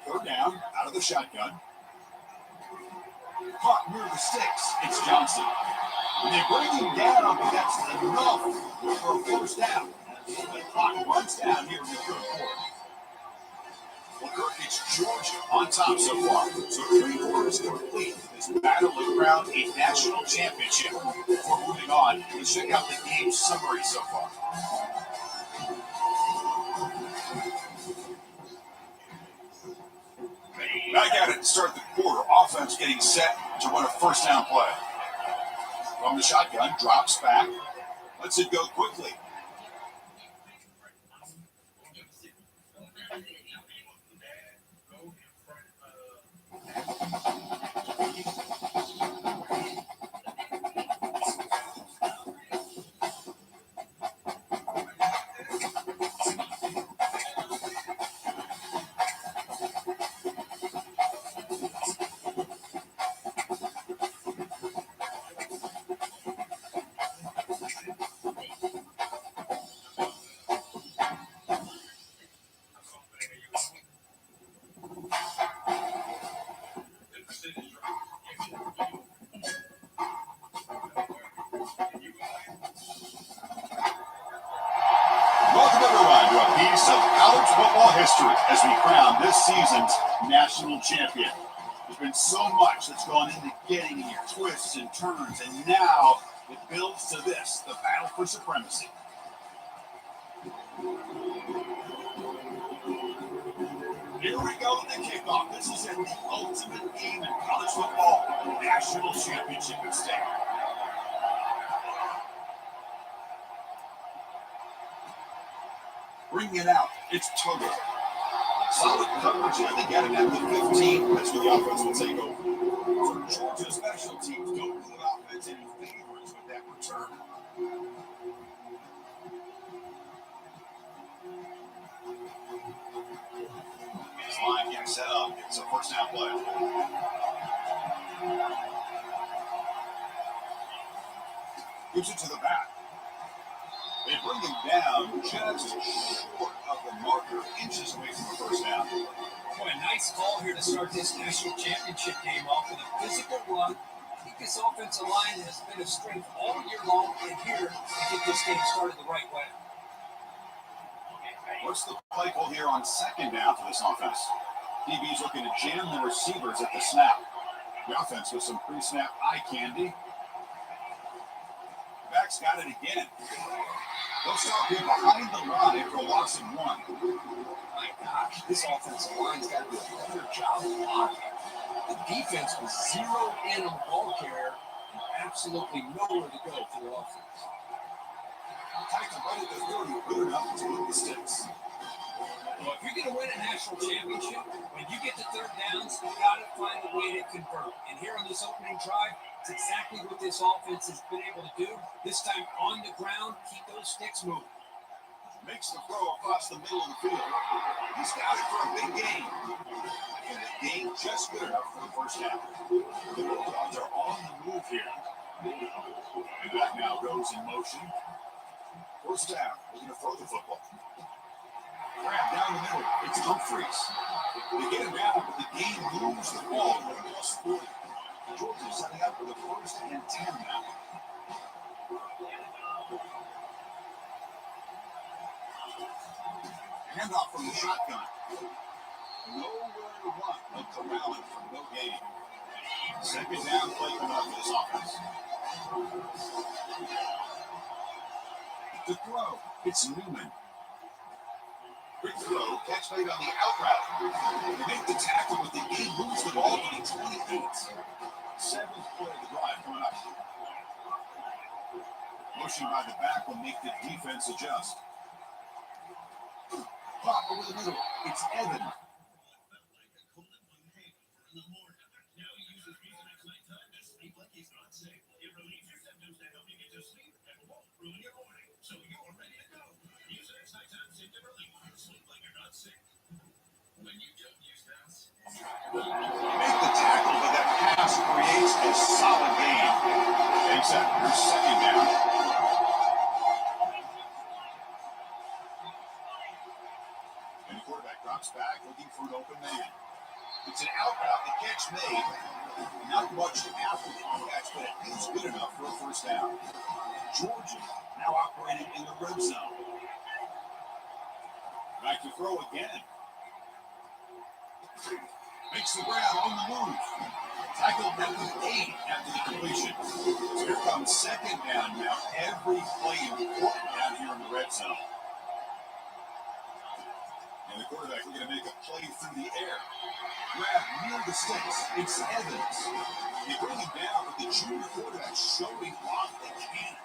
3rd down, out of the shotgun. Caught near the sticks. It's Johnson. When they bring him down, but that's enough for a 1st down. The clock runs down here in the third quarter. Well, Kirk, it's Georgia on top so far. So 3 quarters complete. This battle around a national championship. Before moving on, let's check out the game summary so far. Back at it to start the quarter. Offense getting set to run a first down play. From the shotgun, drops back. Lets it go quickly. Welcome everyone to a piece of college football history as we crown this season's national champion. There's been so much that's gone into getting here, twists and turns, and now it builds to this, the battle for supremacy. Here we go with the kickoff. This is it, the ultimate game in college football, national championship at stake. Bringing it out, it's Togo. Solid coverage, and they get it at the 15. That's where the offense will take over. So Georgia special teams don't do the offense any favors with that return. This line gets set up. It's a first down play. Gives it to the back. They bring him down just short of the marker, inches away from the first down. Boy, a nice call here to start this national championship game off with a physical run. I think this offensive line has been a strength all year long, and here to get this game started the right way. What's the play call here on second down for this offense? DB's looking to jam the receivers at the snap. The offense with some pre-snap eye candy. Back's got it again. They'll stop him behind the line for a loss of 1. My gosh, this offensive line's got to do a better job of blocking. The defense was zeroed in on the ball carrier and absolutely nowhere to go for the offense. Tight to right at the 30, good enough to move the sticks. Well, if you're going to win a national championship, when you get to third downs, you got to find a way to convert. And here on this opening drive, it's exactly what this offense has been able to do. This time on the ground, keep those sticks moving. Makes the throw across the middle of the field. He's got it for a big gain. And the gain just good enough for the first down. The Bulldogs are on the move here. And that now goes in motion. First down. They're going to throw the football. Grab down the middle. It's Humphreys. They get him down, but the game moves the ball across the 40. Georgia's setting up for the first and 10 now. Handoff from the shotgun. Nowhere to run, but to rally from no gain. Second down play coming up for this offense. The throw. It's Newman. Quick throw, catch made on the out route. They make the tackle, but the game moves the ball to the 28. Seventh play of the drive coming up. Motion by the back will make the defense adjust. Pop over the middle. It's Evan. Make the tackle, but that pass creates a solid gain. Takes that for second down. And the quarterback drops back, looking for an open man. It's an out route, the catch made. Not much after the catch, but it is good enough for a first down. Georgia now operating in the red zone. throw again. Makes the grab on the move. Tackled at the 8 after the completion. So here comes second down now. Every play important down here in the red zone. And the quarterback looking to make a play through the air. Grab near the sticks. It's Evans. They bring him down, but the junior quarterback showing off the cannon.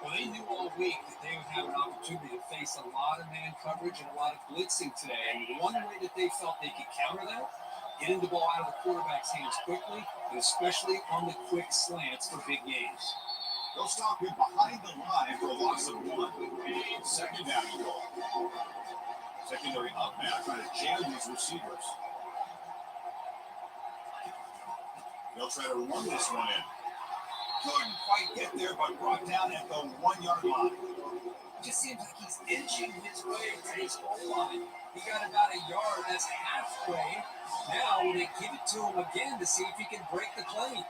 Well, they knew all week that they would have an opportunity to face a lot of man coverage and a lot of blitzing today. And one way that they felt they could counter that, getting the ball out of the quarterback's hands quickly, and especially on the quick slants for big games. They'll stop him behind the line for a loss of 1. Second down and goal. Secondary up now, trying to jam these receivers. They'll try to run this one in. Couldn't quite get there, but brought down at the 1 yard line. It just seems like he's inching his way to his goal line. He got about a yard. That's halfway. Now they give it to him again to see if he can break the plane.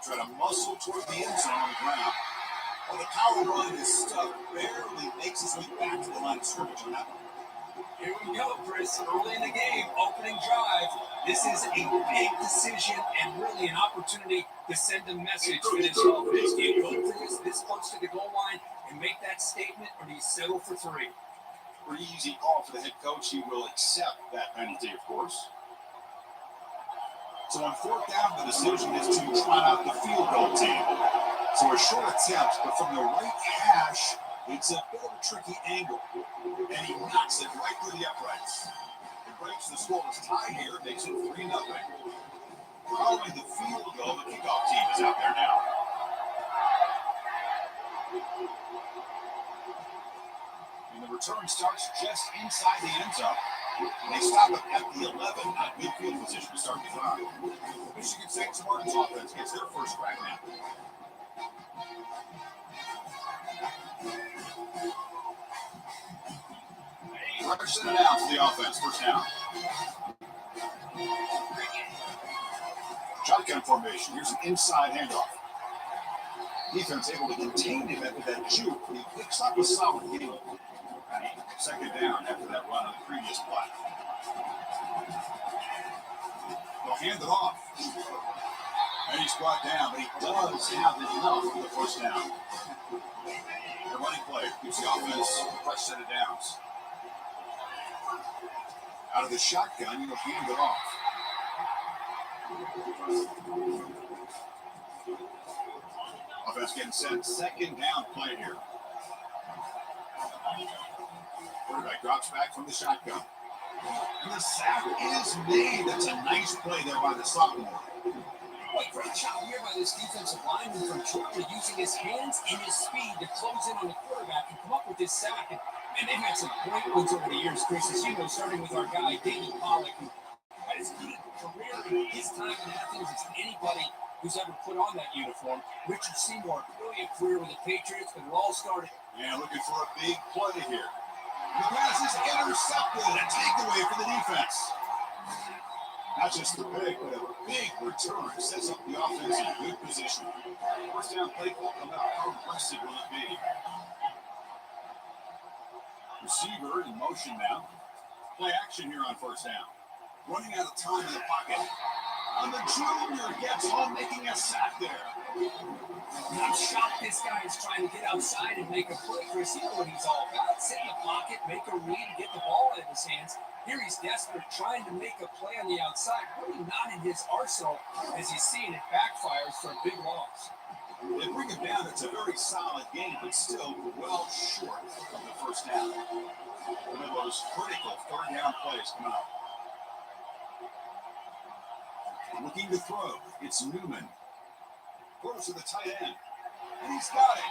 Try to muscle toward the end zone on the ground. Well, the power run is stuck. Barely makes his way back to the line of scrimmage on that one. Here we go, Chris. Early in the game, opening drive. This is a big decision and really an opportunity to send a message for this offense. Do you go for this close to the goal line and make that statement, or do you settle for 3? Pretty easy call for the head coach. He will accept that penalty, of course. So on 4th down, the decision is to try out the field goal team. So a short attempt, but from the right hash, it's a bit of a tricky angle. And he knocks it right through the uprights. It breaks the scoreless tie here, makes it 3-0. Following the field goal, the kickoff team is out there now. And the return starts just inside the end zone. They stop it at the 11, not good field position to start the drive. Michigan St. Spartans offense gets their first crack now. Rush set it out to the offense, first down. Shotgun formation. Here's an inside handoff. Defense able to contain him after that juke. He picks up a solid gain. Second down after that run on the previous play. They'll hand it off. And he's brought down, but he does have enough for the first down. The running play gives the offense a fresh set of downs. Out of the shotgun, he'll hand it off. Offense getting set. Second down play here. Quarterback drops back from the shotgun. And the sack is made. That's a nice play there by the sophomore. Boy, great job here by this defensive lineman from Georgia, using his hands and his speed to close in on the quarterback and come up with this sack. And they've had some great ones over the years, Chris, as you know, starting with our guy, David Pollock, who had as good a career in his time in Athens as anybody who's ever put on that uniform. Richard Seymour, brilliant career with the Patriots, but it all started. Yeah, looking for a big play here. The pass is intercepted. A takeaway for the defense. Not just the pick, but a big return sets up the offense in good position. First down play call coming out. How impressive will it be? Receiver in motion now. Play action here on first down. Running out of time in the pocket. And the junior gets home, making a sack there. I'm shocked this guy is trying to get outside and make a play, Chris. You know what he's all about. Sit in the pocket, make a read, and get the ball out of his hands. Here he's desperate, trying to make a play on the outside. Really not in his arsenal, as he's seeing it backfires for a big loss. They bring him down. It's a very solid game, but still well short of the first down. One of those critical third down plays coming up. Looking to throw. It's Newman. Throws to the tight end. And he's got it.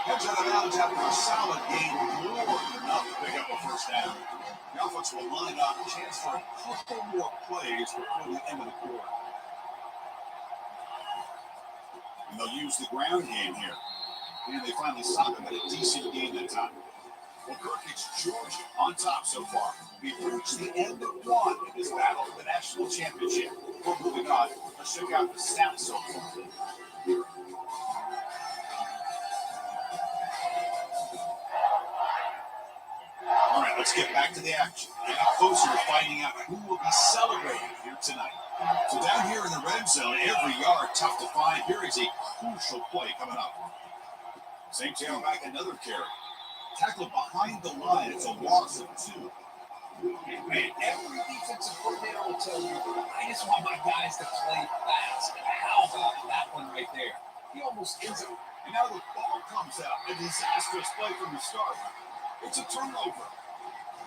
Heads out of bounds after a solid game. More than enough to pick up a first down. The offense will line up. Chance for a couple more plays before the end of the quarter. And they'll use the ground game here. And they finally stop him at a decent game that time. Well, Kirk, it's Georgia on top so far. We've reached the end of one in this battle for the national championship. We're moving on. Let's check out the stats so far. All right, let's Let's get back to the action. Getting closer to finding out who will be celebrating here tonight. So down here in the red zone, every yard tough to find. Here is a crucial play coming up. Same tailback, another carry. Tackled behind the line. It's a loss of 2. Man, every defensive coordinator will tell you, I just want my guys to play fast. And how about that one right there? He almost ends up. And now the ball comes out. A disastrous play from the start. It's a turnover.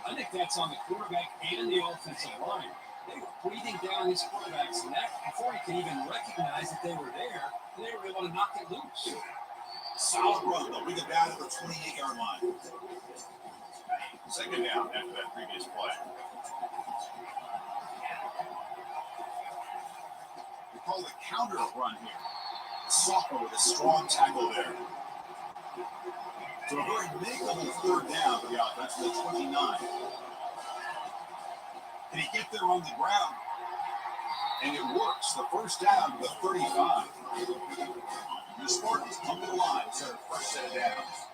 I think that's on the quarterback and the offensive line. They were breathing down his quarterback's neck before he could even recognize that they were there. And they were able to knock it loose. Solid run, though. We get down to the 28-yard line. Second down after that previous play. We call the counter run here. Sophomore with a strong tackle there. So a very makeable third down for the offense to the 29. Can he get there on the ground? And it works. The first down to the 35. The Spartans come to the line. It's their first set of downs.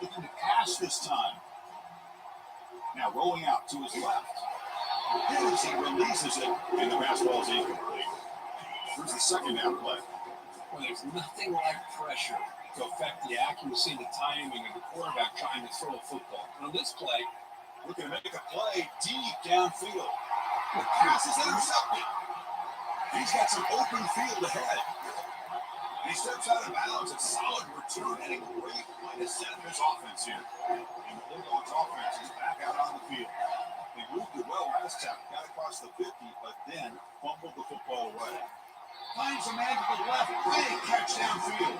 Looking to pass this time. Now rolling out to his left. Here as he releases it, and the pass ball is incomplete. Here's the second down play. Well, there's nothing like pressure to affect the accuracy and the timing of the quarterback trying to throw a football. And on this play, looking to make a play deep downfield. The pass is intercepted. He's got some open field ahead. He steps out of bounds. A solid return and a great way to set up his offense here. And the Bulldogs offense is back out on the field. They moved it well last time. Got across the 50, but then fumbled the football away. Finds a man to the left. Big catch downfield.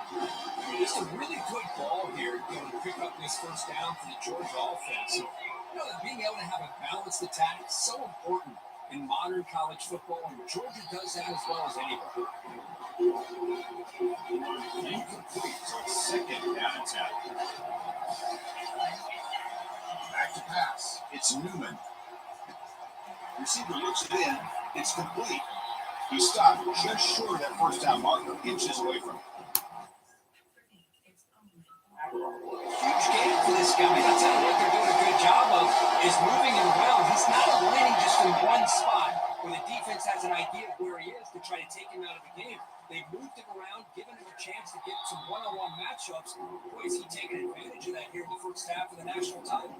just a really good ball here to pick up this first down for the Georgia offense. So, being able to have a balanced attack is so important in modern college football, and Georgia does that as well as anybody. Incomplete, so it's second down and 10. Back to pass. It's Newman. Receiver looks it in. It's complete. He stopped just short of that first down marker, inches away from it. Huge game for this guy. I'll tell you what they're doing a good job of is moving him around. He's not landing just in one spot where the defense has an idea of where he is to try to take him out of the game. They've moved him around, given him a chance to get some one-on-one matchups. Boy, is he taking advantage of that here in the first half of the national title.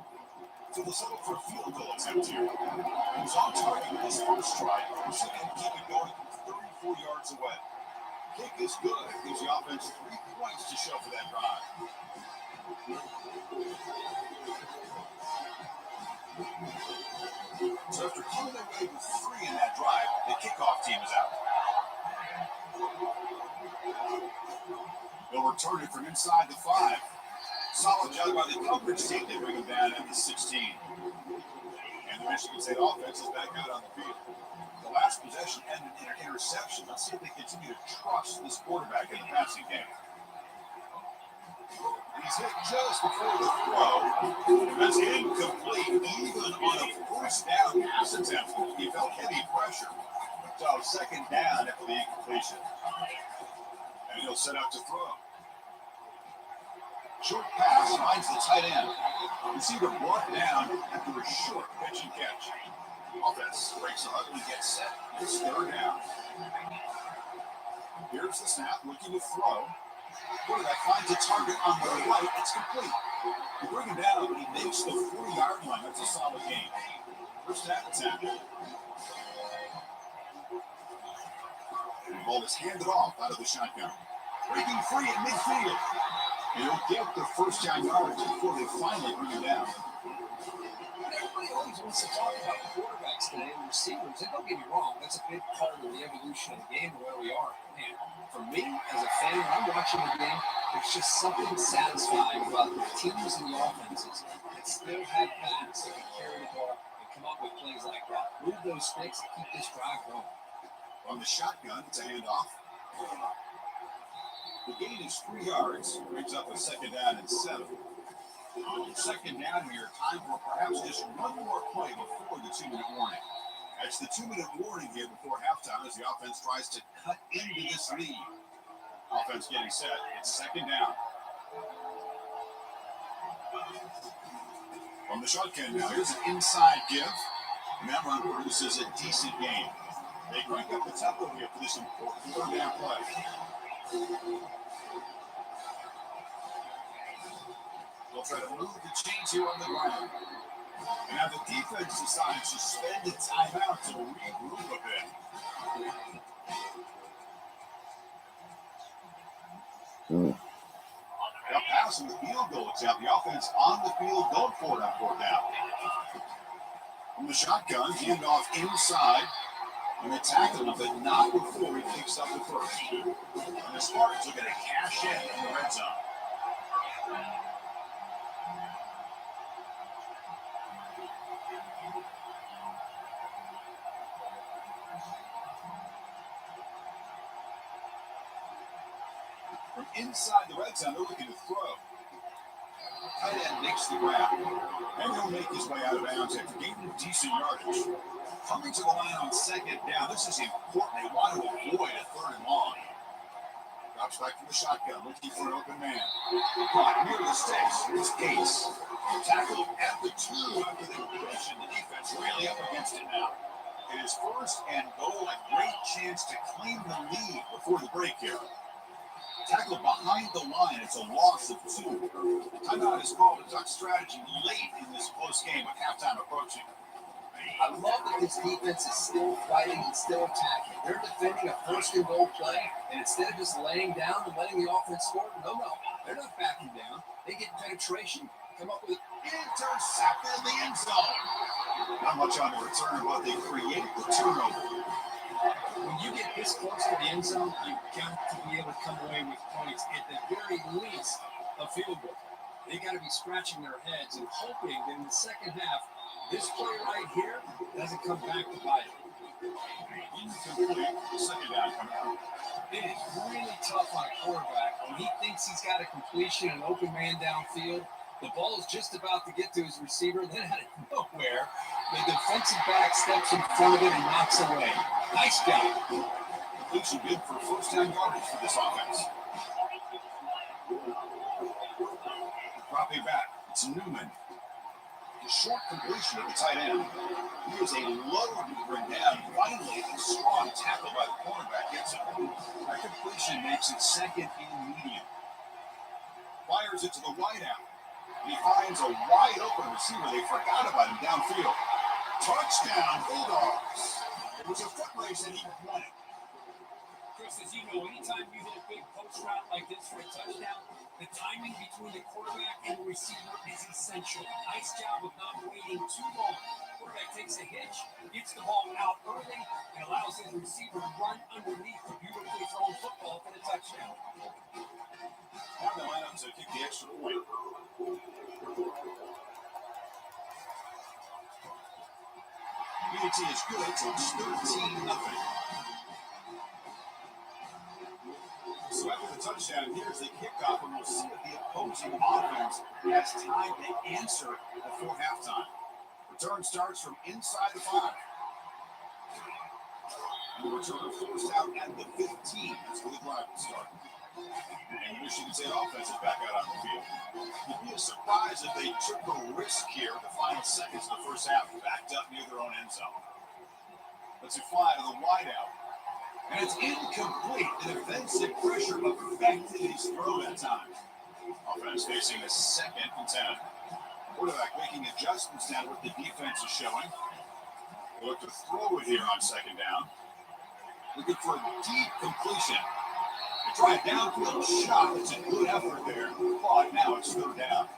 So they'll settle for a field goal attempt here. He was on target with his first try. He should keep it going from 34 yards away. Kick is good. Gives the offense 3 points to show for that drive. So after coming away with 3 in that drive, the kickoff team is out. They'll return it from inside the 5. Solid job by the coverage team. They bring him down at the 16. And the Michigan State offense is back out on the field. The last possession ended in an interception. Let's see if they continue to trust this quarterback in the passing game. He's hit just before the throw. That's incomplete. Even on a first down pass attempt, he felt heavy pressure. So second down after the incompletion. And he'll set out to throw. Short pass finds the tight end. Receiver brought down after a short pitch and catch. Offense breaks the huddle and gets set. It's third down. Here's the snap, looking to throw. Quarterback finds a target on the right. It's complete. They bring him down, but he makes the 40-yard line. That's a solid game. First down and 10. And the ball is handed off out of the shotgun. Breaking free at midfield. And he'll get the first down yards before they finally bring him down. Everybody always wants to talk about quarterbacks today and receivers. And don't get me wrong, that's a big part of the evolution of the game and where we are. Man, for me, as a fan, when I'm watching the game, there's just something satisfying about the teams and the offenses that still have backs that can carry the ball and come up with plays like that. Move those sticks and keep this drive going. On the shotgun, it's a handoff. The gain is 3 yards. Brings up a second down and 7. Second down here, time for perhaps just one more play before the 2-minute warning. That's the 2-minute warning here before halftime as the offense tries to cut into this lead. Offense getting set. It's second down. From the shotgun now, here's an inside give. And that run produces a decent gain. They crank up the tempo here for this important third down play. They'll try to move the chains here on the ground. And now the defense decides to spend a timeout to regroup a bit. Now passing the field goal attempt. The offense on the field going for it on fourth down. From the shotgun, hand off inside. And they tackle him, but not before he picks up the first. And the Spartans are going to cash in the red zone. From inside the red zone, they're looking to throw. Tight end makes the grab. And he'll make his way out of bounds after gaining decent yardage. Coming to the line on second down. This is important. They want to avoid a third and long. Drops back from the shotgun, looking for an open man. Caught near the sticks. It's Case. Tackled at the 2 after the completion. The defense really up against it now. It is first and goal. A great chance to claim the lead before the break here. Tackled behind the line. It's a loss of 2. Timeout is called. A Duck strategy late in this close game with halftime approaching. I love that this defense is still fighting and still attacking. They're defending a first and goal play, and instead of just laying down and letting the offense score, no, they're not backing down. They get penetration, come up with intercept in the end zone. Not much on the return, but they create the turnover. When you get this close to the end zone, you've got to be able to come away with points, at the very least a field goal. They got to be scratching their heads and hoping that in the second half, this play right here doesn't come back to bite it. Incomplete. Second down coming out. It is really tough on a quarterback when he thinks he's got a completion, an open man downfield. The ball is just about to get to his receiver. Then out of nowhere, the defensive back steps in front of it and knocks away. Nice job. Completion good for first down yardage for this offense. Dropping back. It's Newman. A short completion of the tight end. Here's a low to bring down. Finally, a strong tackle by the cornerback gets him. That completion makes it second and medium. Fires it to the wideout. He finds a wide open receiver. They forgot about him downfield. Touchdown, Bulldogs. It was a foot race and he won it. Chris, as you know, anytime you hit a big post route like this for a touchdown, the timing between the quarterback and the receiver is essential. Nice job of not waiting too long. Quarterback takes a hitch, gets the ball out early, and allows his receiver to run underneath the beautifully thrown football for the touchdown. On the lineup to kick the extra point. Unity is good, so it's 13-0. So after the touchdown, here's the kickoff, and we'll see if the opposing offense has time to answer before halftime. Return starts from inside the 5. And the return forced out at the 15. That's where the drive will start. And the Michigan State offense is back out on the field. You'd be surprised if they took a risk here the final seconds of the first half, backed up near their own end zone. Let's fly to the wideout. And it's incomplete. The defensive pressure affected his throw that time. Offense facing a 2nd and 10. Quarterback making adjustments now what the defense is showing. They look to throw it here on 2nd down. Looking for a deep completion. They try a downfield shot. It's a good effort there. But now it's 3rd down.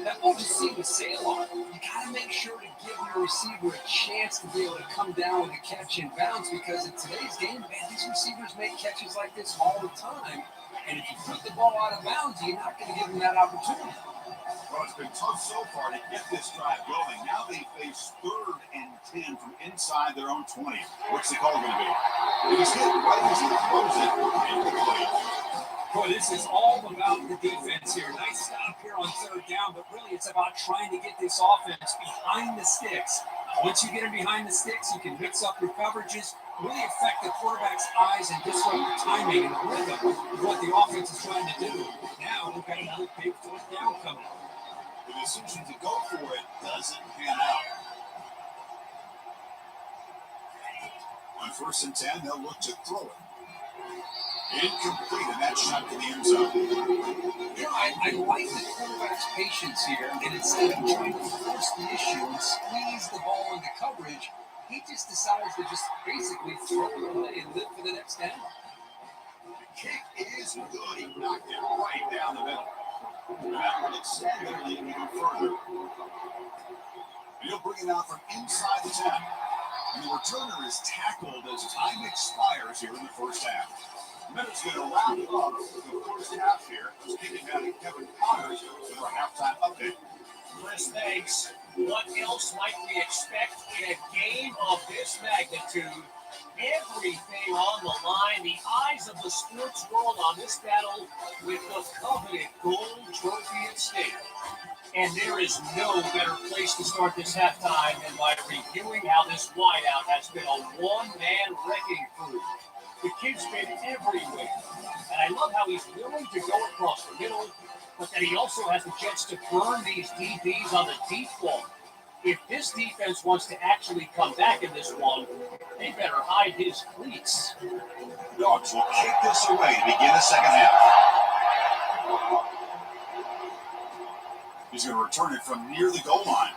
that ball just seemed to sail on. You got to make sure to give your receiver a chance to be able to come down with a catch in bounds, because in today's game, man, these receivers make catches like this all the time. And if you put the ball out of bounds, you're not going to give them that opportunity. Well, it's been tough so far to get this drive going. Now they face 3rd and 10 from inside their own 20. What's the call going to be? It is hit right as he throws it incomplete. Boy, this is all about the defense here. Nice stop here on 3rd down, but really it's about trying to get this offense behind the sticks. Once you get them behind the sticks, you can mix up your coverages, really affect the quarterback's eyes and disrupt the timing and the rhythm of what the offense is trying to do. Now we've got another big 4th down coming. The decision to go for it doesn't pan out. On 1st and 10, they'll look to throw it. Incomplete, and that shot to the end zone. You know, I like the quarterback's patience here, and instead of trying to force the issue and squeeze the ball into coverage, he just decides to just basically throw it away and live for the next down. The kick is good. He knocked it right down the middle. And that will extend their lead even further. And he'll bring it out from inside the 10. And the returner is tackled as time expires here in the first half. Minutes going to wrap up the first half here. Just kicking out of Kevin Connors with our halftime update. Chris, thanks. What else might we expect in a game of this magnitude? Everything on the line. The eyes of the sports world on this battle with the coveted gold trophy at stake. And there is no better place to start this halftime than by reviewing how this wideout has been a one-man wrecking crew. The kid's been everywhere. And I love how he's willing to go across the middle, but that he also has the chance to burn these DBs on the deep ball. If this defense wants to actually come back in this one, they better hide his cleats. Dogs will kick this away to begin the second half. He's going to return it from near the goal line.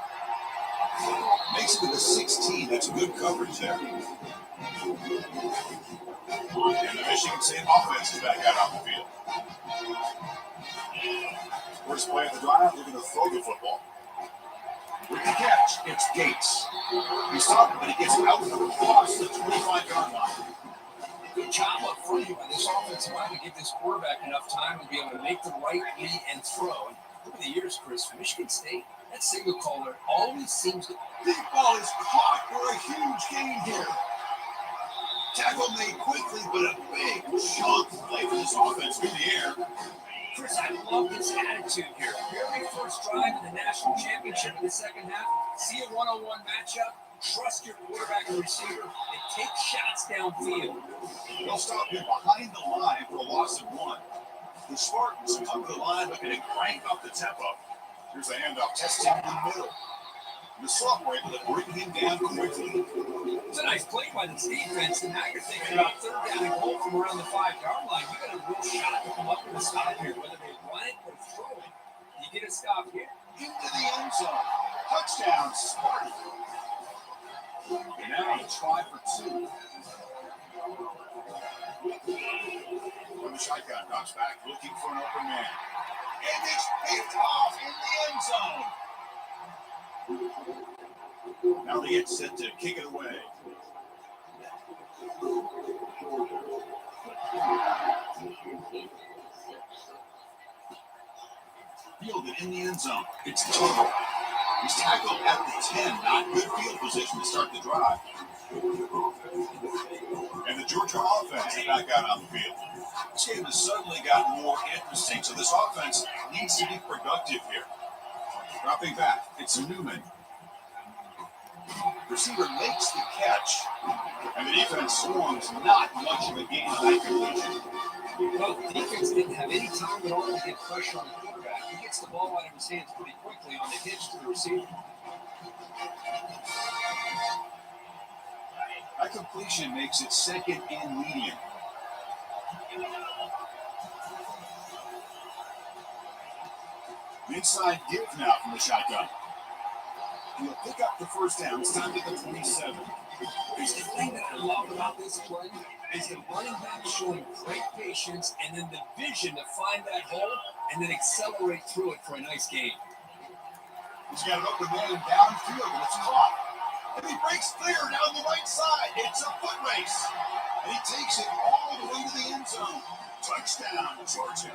Makes it to the 16. That's good coverage there. And the Michigan State offense is back out on the field. First play of the drive, they're going to throw the football. With the catch, it's Gates. He's stopped, but he gets out across the 25-yard line. Good job up front here by this offensive line to give this quarterback enough time to be able to make the right read and throw. And over the years, Chris, for Michigan State, that signal caller always seems to... Deep ball is caught for a huge gain here. Tackle made quickly, but a big chunk play for this offense through the air. Chris, I love this attitude here. Very first drive in the national championship in the second half. See a one-on-one matchup, trust your quarterback and receiver, and take shots downfield. They'll stop him behind the line for a loss of 1. The Spartans come to the line looking to crank up the tempo. Here's the handoff, testing in the middle. The sophomore able to bring him down quickly. It's a nice play by this defense, and now you're thinking about third down and goal from around the 5-yard line. You got a real shot to come up with a stop here, whether they run it or throw it. You get a stop here. Into the end zone. Touchdown, Spartans. And now a try for 2. From the shotgun, knocks back, looking for an open man. And it's picked off in the end zone. Now they get set to kick it away. Fielded in the end zone. It's total. He's tackled at the 10. Not good field position to start the drive. And the Georgia offense is back out on the field. This game has suddenly gotten more interesting, so this offense needs to be productive here. Dropping back, it's Newman. Receiver makes the catch, and the defense swarms not much of a gain on that completion. Well, the defense didn't have any time at all to get pressure on the quarterback. He gets the ball out of his hands pretty quickly on the hitch to the receiver. That completion makes it second and medium. Inside give now from the shotgun. He'll pick up the first down. It's time to the 27. The thing that I love about this play is the running back showing great patience and then the vision to find that hole and then accelerate through it for a nice gain. He's got an open man downfield, and it's caught. And he breaks clear down the right side. It's a foot race. And he takes it all the way to the end zone. Touchdown, Georgia.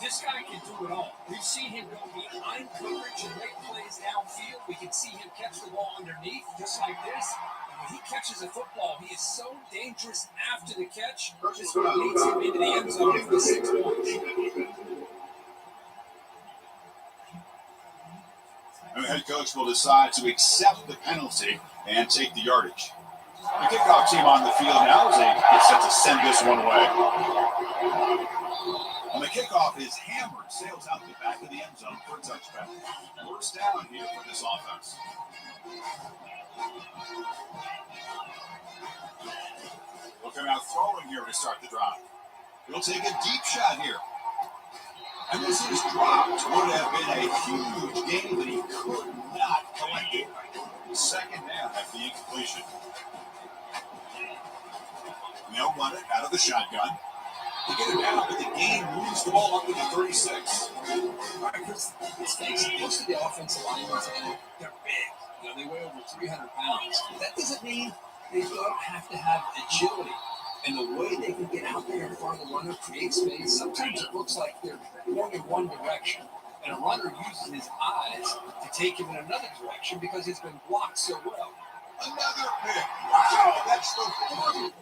This guy can do it all. We've seen him go behind coverage and make plays downfield. We can see him catch the ball underneath, just like this. And when he catches a football, he is so dangerous after the catch. This one leads him into the end zone for the 6 points. And the head coach will decide to accept the penalty and take the yardage. The kickoff team on the field now as they get set to send this one away. On the kickoff, off his hammer, sails out the back of the end zone for a touchback. First down here for this offense. Looking out throwing here to start the drive. He'll take a deep shot here. And this is dropped. Would have been a huge gain, but he could not collect it. Second down after the incompletion. They'll run it out of the shotgun. They get it down, but the game moves the ball up to the 36. All right, Chris, let's face it, most of the offensive linemen today, they're big. They weigh over 300 pounds. That doesn't mean they don't have to have agility. And the way they can get out there in front of the runner, create space, sometimes it looks like they're going in one direction. And a runner uses his eyes to take him in another direction because it's been blocked so well. Another pick. Wow, that's the